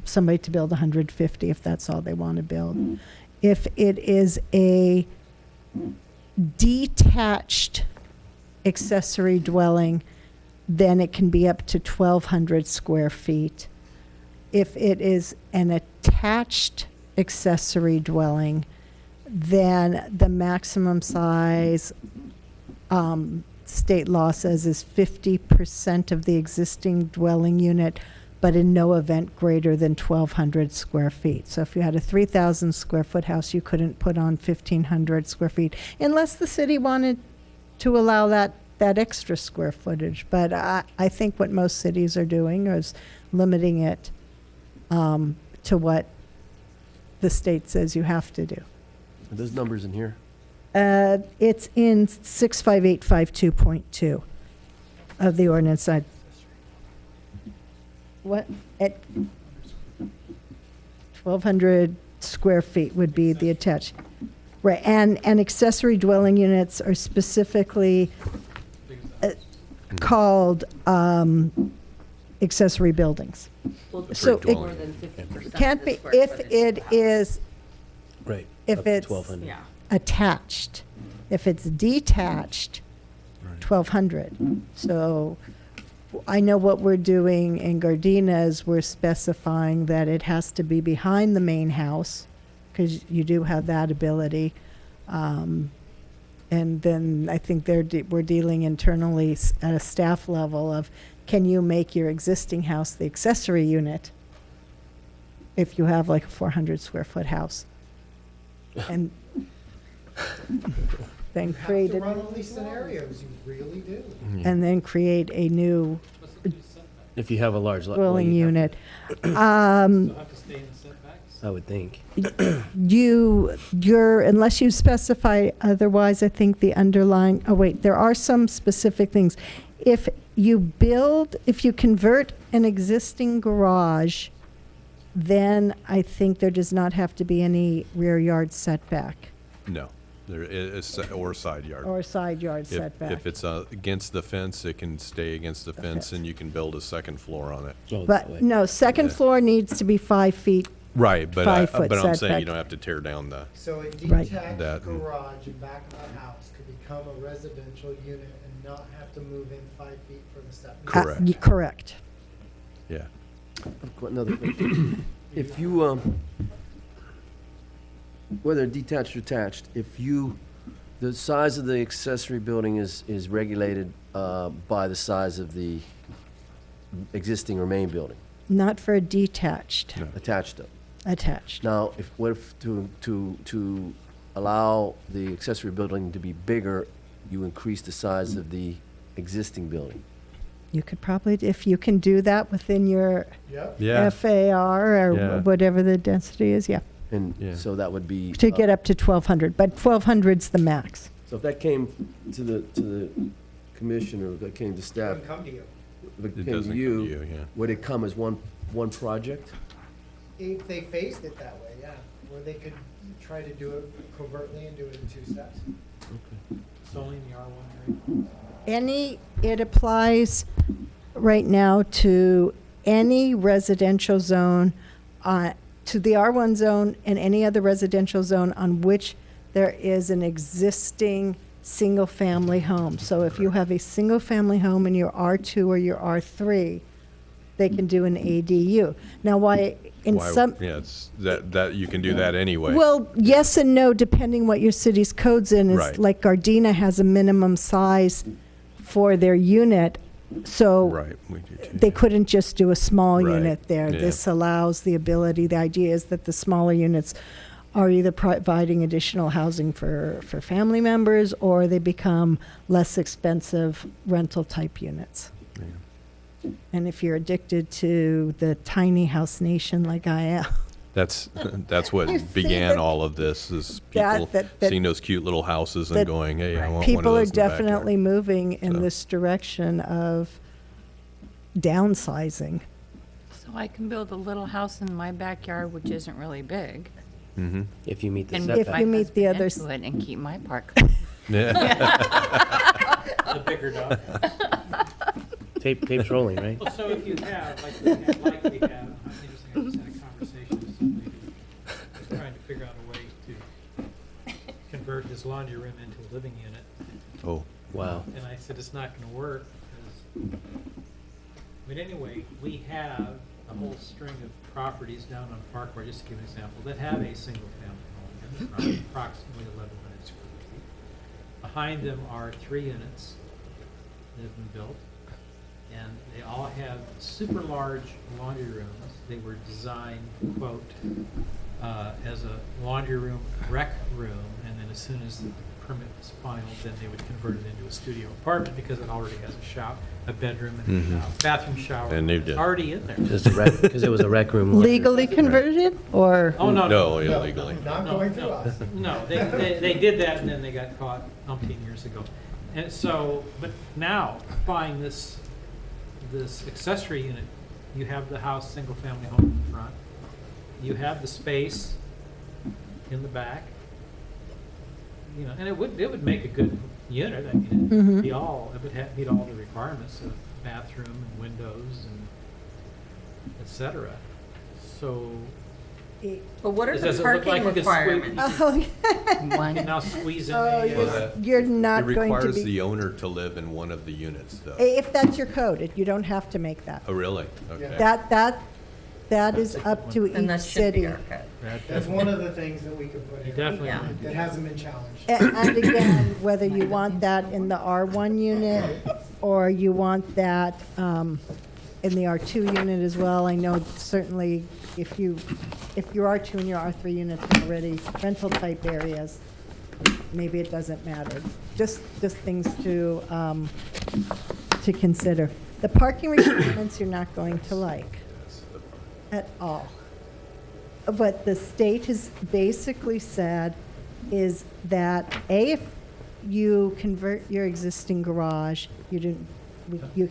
somebody to build 150 if that's all they want to build. If it is a detached accessory dwelling, then it can be up to 1,200 square feet. If it is an attached accessory dwelling, then the maximum size, state law says, is 50% of the existing dwelling unit, but in no event greater than 1,200 square feet. So if you had a 3,000 square foot house, you couldn't put on 1,500 square feet, unless the city wanted to allow that extra square footage. But I think what most cities are doing is limiting it to what the state says you have to do. Are those numbers in here? It's in 65852.2 of the ordinance. What? At 1,200 square feet would be the attached. Right, and accessory dwelling units are specifically called accessory buildings. So it More than 50%. can't be, if it is, Right. if it's 1,200. Yeah. attached. If it's detached, 1,200. So I know what we're doing in Gardena is we're specifying that it has to be behind the main house, because you do have that ability. And then I think we're dealing internally at a staff level of, can you make your existing house the accessory unit if you have like a 400 square foot house? And then create You have to a, run all these scenarios, you really do. and then create a new If you have a large lot. dwelling unit. Still have to stay in the setbacks? I would think. Unless you specify otherwise, I think the underlying, there are some specific things. If you convert an existing garage, then I think there does not have to be any rear yard setback No, there is, or side yard. or side yard If setback. it's against the fence, it can stay against the fence, and you can build a second floor on it. Oh, that But way. no, second Yeah. floor needs to be 5 feet. Right, but 5 foot I'm saying setback. you don't have to tear down the, So a Right. detached That- garage in back of a house could become a residential unit and not have to move in 5 feet for the setback. Correct. Correct. yeah. Another question. if you, whether detached or attached, the size of the accessory building is regulated by the size of the existing or main building, Not for a detached, attached to. attached. Now, what if to allow the accessory building to be bigger, you increase the size of the existing building? You could probably, if you can do that within your Yep. Yeah. FAR Yeah. or whatever the density is, yeah, And Yeah. so that would be. to get up to 1,200, but 1,200's the max. So if that came to the commission, or that came to staff, Doesn't come to you. if it It came doesn't to come to you, you, yeah. would it come as one project? If they phased it that way, yeah, or they could try to do it covertly and do it in 2 steps. It's only in the R1 area. It applies right now to any residential zone, to the R1 zone and any other residential zone on which there is an existing single-family home. So if you have a single-family home in your R2 or your R3, they can do an ADU. Now, why, in Why- some, Yeah, it's, that, you can do that anyway. well, yes and no, depending what your city's code's in. Is Right. like Gardena has a minimum size for their unit, so Right, we do too. they couldn't just do a small Right, unit there. yeah. This allows the ability, the idea is that the smaller units are either providing additional housing for family members, or they become less expensive rental-type units. And if you're addicted to the tiny house nation like I am, That's You what see began that- all of this, is that- people that- seeing those cute little houses that and going, hey, I want one of people are those in the backyard. definitely moving in So. this direction of downsizing. So I can build a little house in my backyard, which isn't really big, Mhm. If you meet the and If put setback. my you meet the husband others- into it and keep my part. Yeah. The bigger dog. Tape's rolling, right? Well, so if you have, like we have, I'm interested, I just had a conversation with somebody who was trying to figure out a way to convert his laundry room into a living unit. Oh, Wow. And I said, it's not gonna work, because, but anyway, we have a whole string of properties down on Farquhar, just to give an example, that have a single-family home in the front, approximately 1,100 square feet. Behind them are 3 units that have been built, and they all have super large laundry rooms. They were designed, quote, as a laundry room, rec room, and then as soon as the permit was final, then they would convert it into a studio apartment, because it already has a shop, a bedroom, and a bathroom shower. And they've It's done- already in there. Because it was a rec room. Legally converted, or? Oh, no, no, no. illegally. Not No, going through no. us. No, they did that, and then they got caught umpteen years ago. And so, but now, buying this accessory unit, you have the house, single-family home in the front, you have the space in the back, you know, and it would make a good unit. I mean, it'd be all, it would meet all the requirements of bathroom and windows and et cetera. So, But what are does the it look like parking you could squeeze- requirements? Oh, you can One, now squeeze in Oh, a, you're not It going to requires be, the owner to live in one of the units, though. if that's your code, you don't have to make that. Oh, really? Okay. That is up to And each that should be city. our code. That's one of the things that we could put You in. definitely Yeah. want to do That hasn't been challenged. And again, whether you want that in the R1 unit, or you want that in the R2 unit as well. I know certainly if your R2 and your R3 units are already rental-type areas, maybe it doesn't matter. Just things to consider. The parking requirements you're not going to like at all. What the state has basically said is that, if you convert your existing garage, you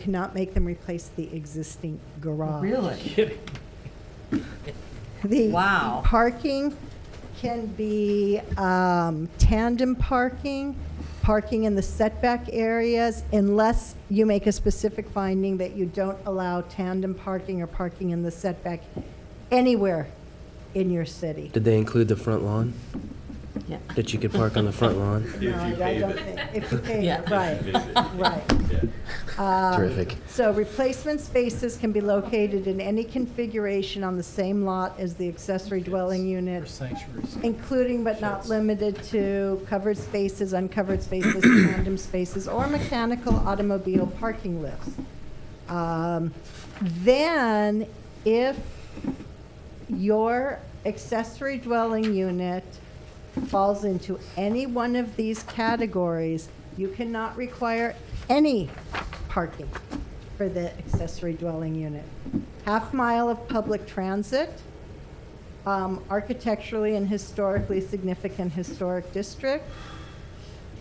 cannot make them replace the existing garage. Really? The Wow. parking can be tandem parking in the setback areas, unless you make a specific finding that you don't allow tandem parking or parking in the setback anywhere in your city. Did they include the front lawn? that you could park on the front lawn. No, I don't think, if you pay Yeah. it, right. Terrific. So replacement spaces can be located in any configuration on the same lot as the accessory dwelling unit, including but not limited to covered spaces, uncovered spaces, tandem spaces, or mechanical automobile parking lifts. Then, if your accessory dwelling unit falls into any one of these categories, you cannot require any parking for the accessory dwelling unit. Half mile of public transit, architecturally and historically significant historic district,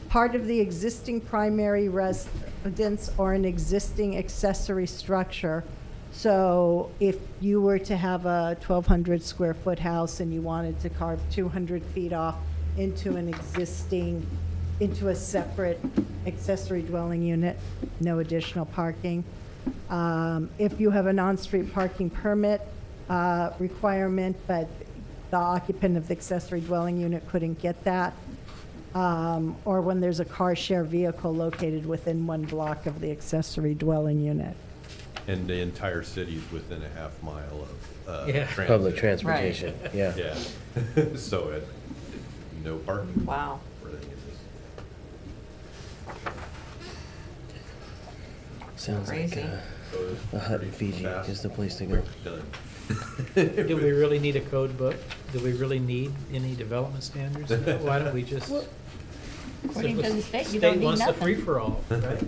part of the existing primary residence or an existing accessory structure. So if you were to have a 1,200 square foot house and you wanted to carve 200 feet off into an existing, into a separate accessory dwelling unit, no additional parking. If you have an on-street parking permit requirement, but the occupant of the accessory dwelling unit couldn't get that, or when there's a car share vehicle located within 1 block of the accessory dwelling unit. And the entire city's within a half mile of Yeah. transit. Public transportation, yeah. Yeah. So no parking. Wow. For any of this. Sounds like Crazy. a hut in Fiji Fast. is the place to go. Done. Do we really need a code book? Do we really need any development standards? No, why don't we just? According to the state, you don't State need wants the nothing. free-for-all, right?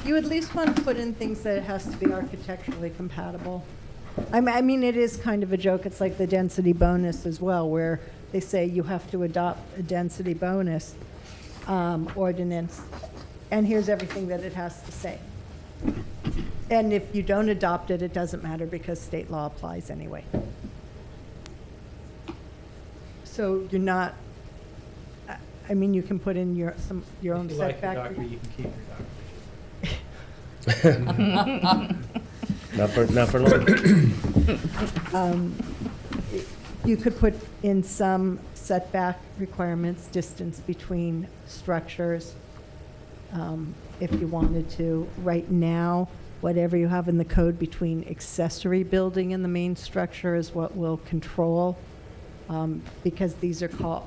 You at least want to put in things that it has to be architecturally compatible. I mean, it is kind of a joke. It's like the density bonus as well, where they say you have to adopt a density bonus ordinance, and here's everything that it has to say. And if you don't adopt it, it doesn't matter because state law applies anyway. So you're not, I mean, you can put in your own If you like your setback. doctor, you can keep your doctor. Not for long. You could put in some setback requirements, distance between structures, if you wanted to. Right now, whatever you have in the code between accessory building and the main structure is what will control, because these are called,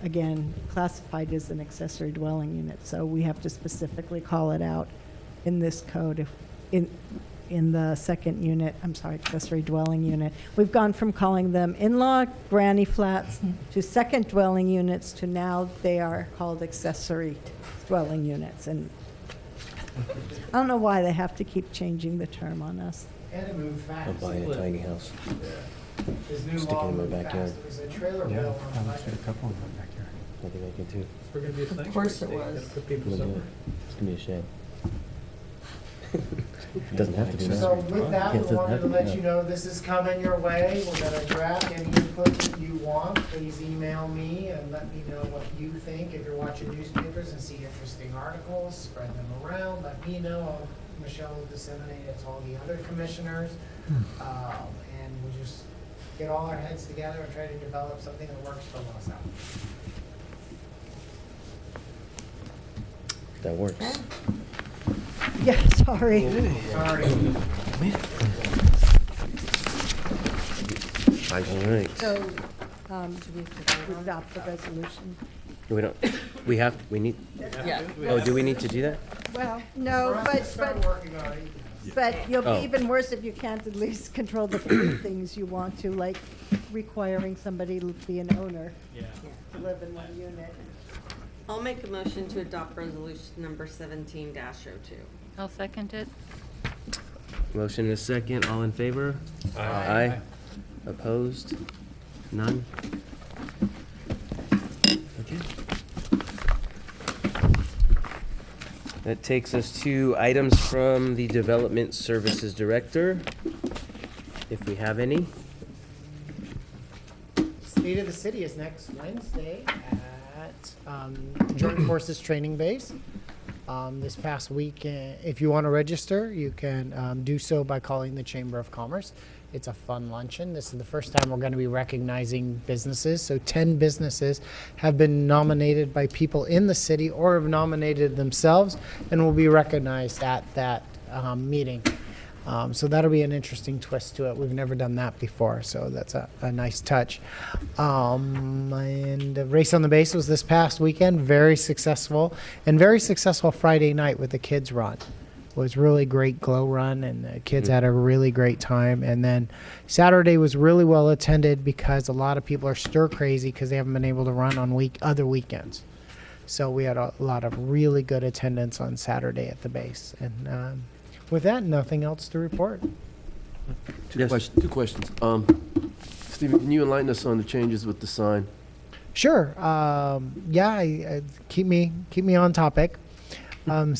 again, classified as an accessory dwelling unit. So we have to specifically call it out in this code if, in the second unit, I'm sorry, accessory dwelling unit. We've gone from calling them in-law granny flats to second dwelling units to now they are called accessory dwelling units. And I don't know why they have to keep changing the term on us. And it moved fast. I'm buying a tiny house. This new Stick it law in my moved backyard. fast. It was a trailer Yeah, bill on I the looked at a budget. couple of them back here. I think I can too. We're gonna be a sanctuary course it state. was. Gotta put I'm people gonna do somewhere. it. It's gonna be a shed. It doesn't have to be So that. with that, Yes, we it wanted to happened, let yeah. you know this is coming your way. We're gonna draft any input that you want. Please email me and let me know what you think. If you're watching newspapers and see interesting articles, spread them around. Let me know. Michelle will disseminate it to all the other commissioners. And we'll just get all our heads together and try to develop something that works for Los Alamitos. That works. Yeah, sorry. Sorry. All right. So, do we have to adopt the resolution? We need, Yeah. oh, do we need to do that? Well, no, For us to start working on it. but you'll Oh. be even worse if you can't at least control the few things you want to, like requiring somebody to be an owner Yeah. to live in one unit. I'll make a motion to adopt resolution number 17-02. I'll second it. Motion is second. All in favor? Aye. Opposed? None? Okay. That takes us to items from the Development Services Director, if we have any. State of the City is next Wednesday at Joint Forces Training Base. This past week, if you want to register, you can do so by calling the Chamber of Commerce It's a fun luncheon. This is the first time we're going to be recognizing businesses. So 10 businesses have been nominated by people in the city or have nominated themselves and will be recognized at that meeting. So that'll be an interesting twist to it. We've never done that before, so that's a nice touch. And the Race on the Base was this past weekend, very successful, and very successful Friday night with the kids run. It was really great glow run, and the kids had a really great time. And then Saturday was really well attended because a lot of people are stir crazy because they haven't been able to run on other weekends. So we had a lot of really good attendance on Saturday at the base. And with that, nothing else to report. Two questions. Stephen, can you enlighten us on the changes with the sign? Sure. Keep me on topic. Madam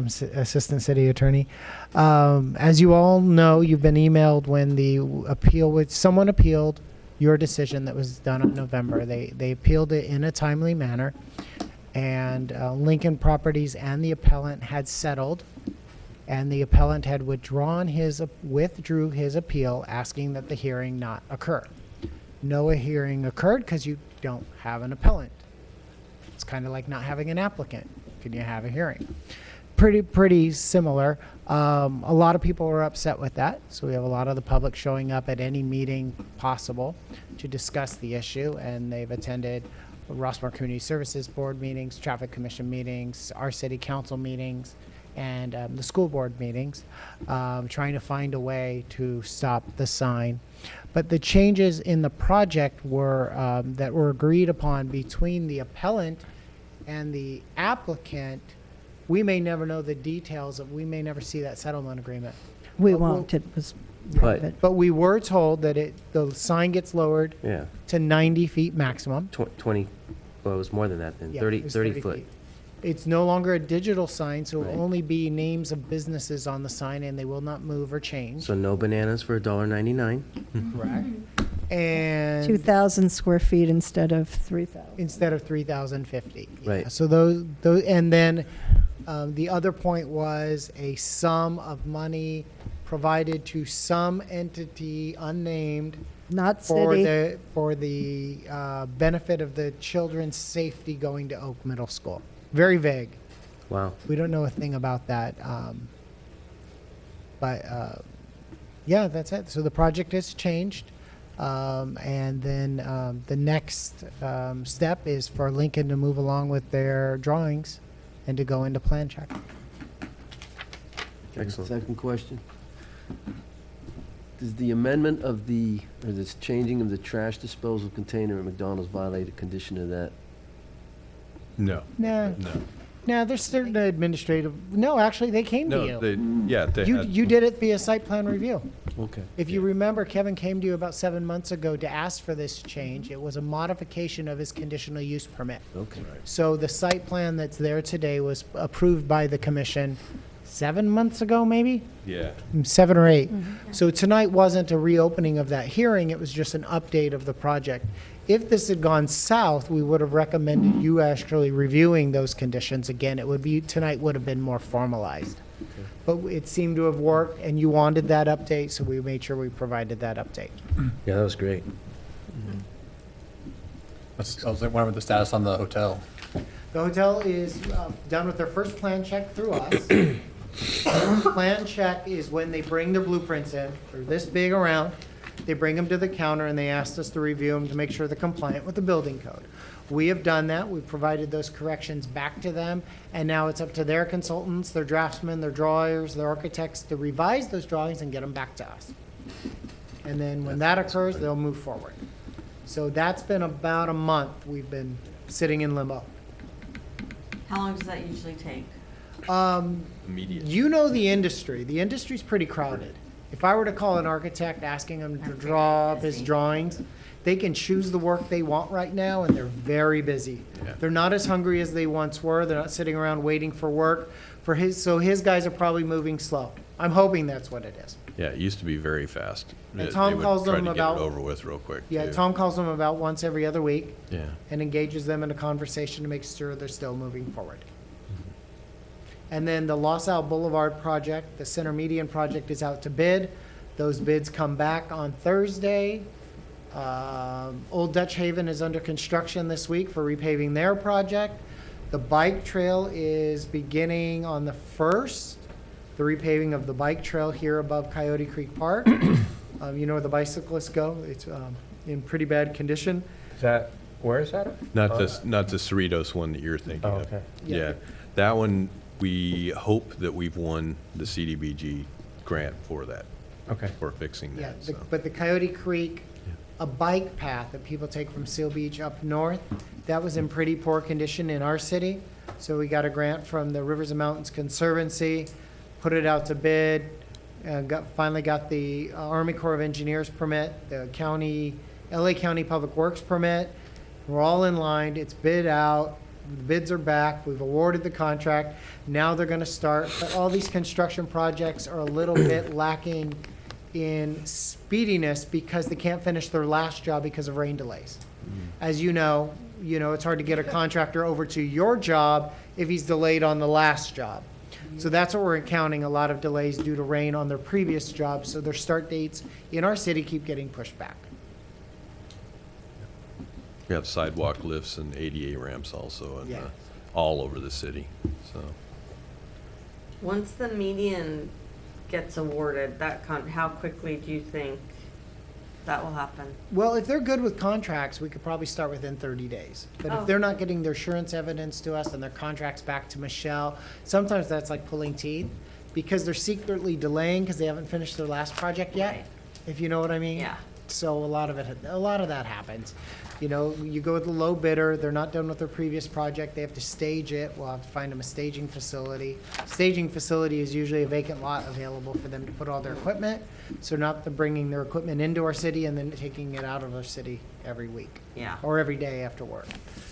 Assistant City Attorney. As you all know, you've been emailed when the appeal, someone appealed your decision that was done in November. They appealed it in a timely manner, and Lincoln Properties and the appellant had settled, and the appellant had withdrew his appeal, asking that the hearing not occur. No hearing occurred because you don't have an appellant. It's kind of like not having an applicant. Can you have a hearing? Pretty similar. A lot of people were upset with that, so we have a lot of the public showing up at any meeting possible to discuss the issue, and they've attended Rossmore Community Services Board meetings, Traffic Commission meetings, our City Council meetings, and the school board meetings, trying to find a way to stop the sign. But the changes in the project were that were agreed upon between the appellant and the applicant. We may never know the details we may never see that settlement agreement. We But won't. It was But- private. But we were told that the sign gets lowered Yeah, to 90 feet maximum. 20, well, it was more than that then, Yeah, 30, it was 30 foot. feet. It's no longer a digital sign, so it Right. will only be names of businesses on the sign, and they will not move or change. So no bananas for $1.99. Correct. And 2,000 square feet instead of 3,000. instead of 3,050. Right. So those, and then the other point was a sum of money provided to some entity unnamed Not for city. the benefit of the children's safety going to Oak Middle School. Very vague. Wow. We don't know a thing about that. Yeah, that's it. So the project has changed. And then the next step is for Lincoln to move along with their drawings and to go into plan check. Excellent. Second question. Does the amendment of or this changing of the trash disposal container at McDonald's violate a condition of that? No, Nah, no. nah, there's certain administrative, no, actually, they came to No, you. they You, had. you did it via site plan review. Okay. If you remember, Kevin came to you about 7 months ago to ask for this change. It was a modification of his conditional use permit. Okay. So the site plan that's there today was approved by the commission 7 months ago, maybe? Yeah. 7 or 8. So tonight wasn't a reopening of that hearing, it was just an update of the project. If this had gone south, we would have recommended you actually reviewing those conditions again. Tonight would have been more formalized. But it seemed to have worked, and you wanted that update, so we made sure we provided that update. Yeah, that was great. I was wondering what the status on the hotel. The hotel is done with their first plan check through us. Plan check is when they bring their blueprints in, they're this big around, they bring them to the counter and they asked us to review them to make sure they're compliant with the building code. We have done that, we've provided those corrections back to them, and now it's up to their consultants, their draftsmen, their drawers, their architects to revise those drawings and get them back to us. And then when that occurs, they'll move forward. So that's been about a month we've been sitting in limbo. How long does that usually take? Immediate. You know the industry. The industry's pretty crowded. If I were to call an architect asking him to draw up his drawings, they can choose the work they want right now, and they're very busy. Yeah. They're not as hungry as they once were. They're not sitting around waiting for work. So his guys are probably moving slow. I'm hoping that's what it is. Yeah, it used to be very fast. And They Tom would calls try them to about- get it over with real quick, Yeah, too. Tom calls them about once every other week Yeah. and engages them in a conversation to make sure they're still moving forward. And then the Los Al Boulevard project, the center median project is out to bid. Those bids come back on Thursday. Old Dutch Haven is under construction this week for repaving their project. The bike trail is beginning on the 1st, the repaving of the bike trail here above Coyote Creek Park. You know where the bicyclists go? It's in pretty bad condition. Is that, where is that? Not the Cerritos one that you're thinking Oh, of. okay. Yeah, that one, we hope that we've won the CDBG grant for that, Okay. for fixing Yeah, that, so. but the Coyote Creek, a bike path that people take from Seal Beach up north, that was in pretty poor condition in our city. So we got a grant from the Rivers and Mountains Conservancy, put it out to bid, finally got the Army Corps of Engineers permit, the LA County Public Works permit. We're all in line, it's bid out, the bids are back, we've awarded the contract. Now they're gonna start, but all these construction projects are a little bit lacking in speediness because they can't finish their last job because of rain delays. As you know, it's hard to get a contractor over to your job if he's delayed on the last job. So that's what we're encountering, a lot of delays due to rain on their previous jobs, so their start dates in our city keep getting pushed back. We have sidewalk lifts and ADA ramps also, and Yeah. all over the city, so. Once the median gets awarded, how quickly do you think that will happen? Well, if they're good with contracts, we could probably start within 30 days. But Oh. if they're not getting their assurance evidence to us and their contracts back to Michelle, sometimes that's like pulling teeth because they're secretly delaying because they haven't finished their last project yet, Right. if you know what I mean. Yeah. So a lot of that happens. You go with the low bidder, they're not done with their previous project, they have to stage it, we'll have to find them a staging facility. Staging facility is usually a vacant lot available for them to put all their equipment, so not bringing their equipment into our city and then taking it out of our city every week. Yeah. Or every day after work.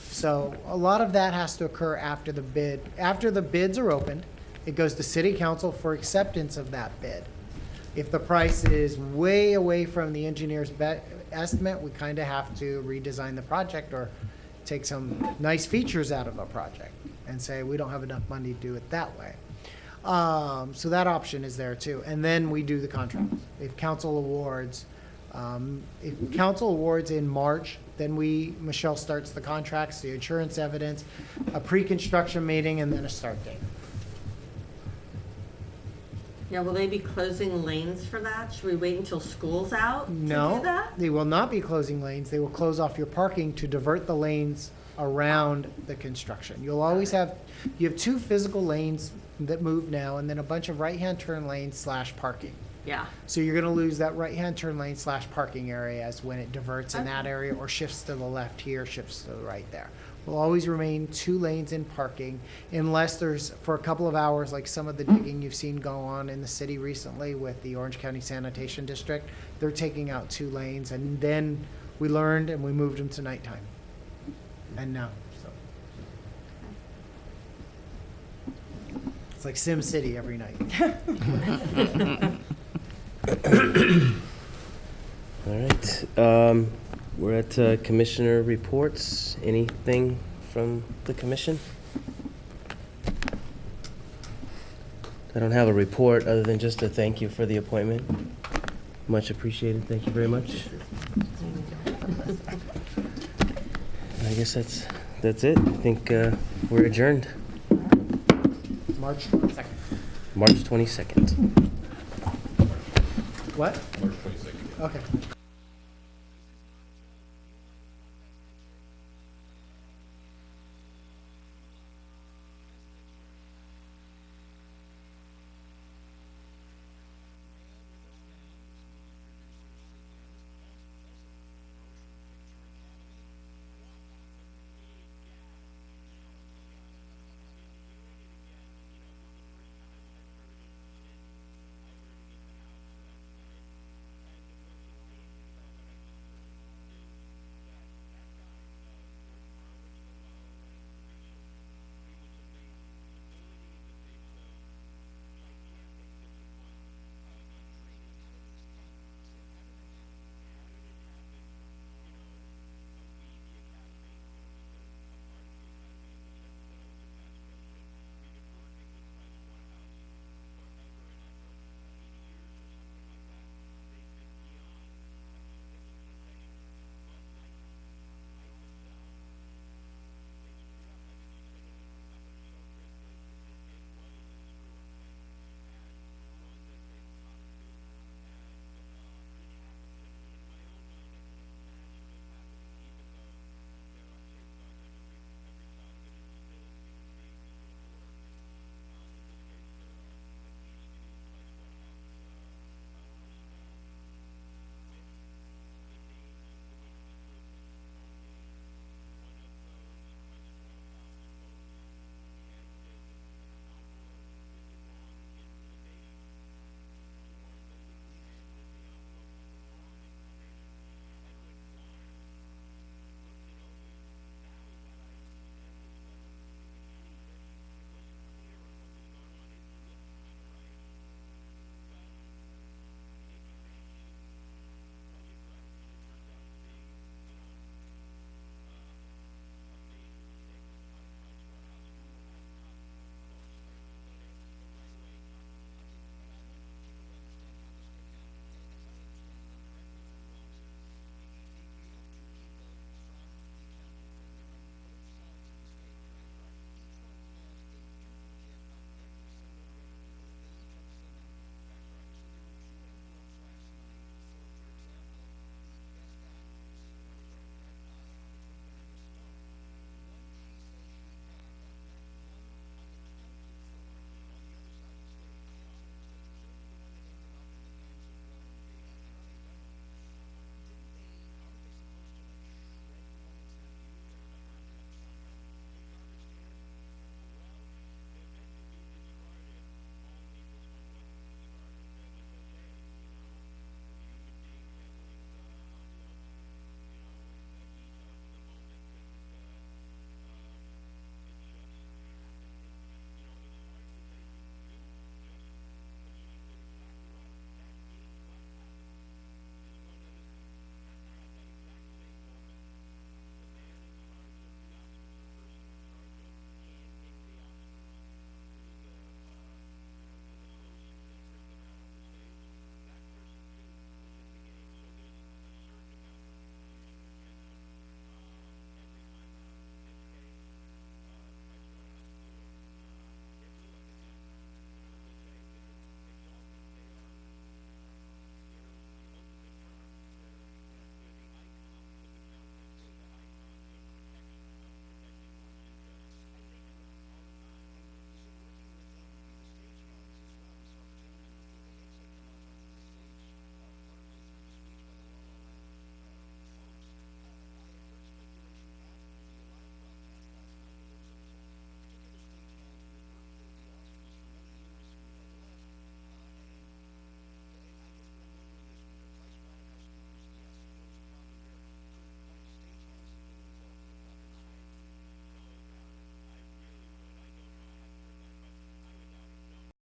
So a lot of that has to occur after the bid. After the bids are opened, it goes to city council for acceptance of that bid. If the price is way away from the engineer's estimate, we kind of have to redesign the project or take some nice features out of a project and say, we don't have enough money to do it that way. So that option is there too. And then we do the contract. If council awards in March, then Michelle starts the contracts, the insurance evidence, a pre-construction meeting, and then a start date. Yeah, will they be closing lanes for that? Should we wait until school's out to do No, that? they will not be closing lanes. They will close off your parking to divert the lanes around the construction. You have 2 physical lanes that move now, and then a bunch of right-hand turn lanes / parking. Yeah. So you're gonna lose that right-hand turn lane / parking area as when it diverts in that area or shifts to the left here, shifts to the right there. Will always remain 2 lanes in parking unless there's, for a couple of hours, like some of the digging you've seen go on in the city recently with the Orange County Sanitation District, they're taking out 2 lanes, and then we learned and we moved them to nighttime. And now, so. It's like Sim City every night. All right. We're at commissioner reports. Anything from the commission? I don't have a report other than just a thank you for the appointment. Much appreciated. Thank you very much. I guess that's it. I think we're adjourned. March 22nd. March 22nd. What? March 22nd. Okay.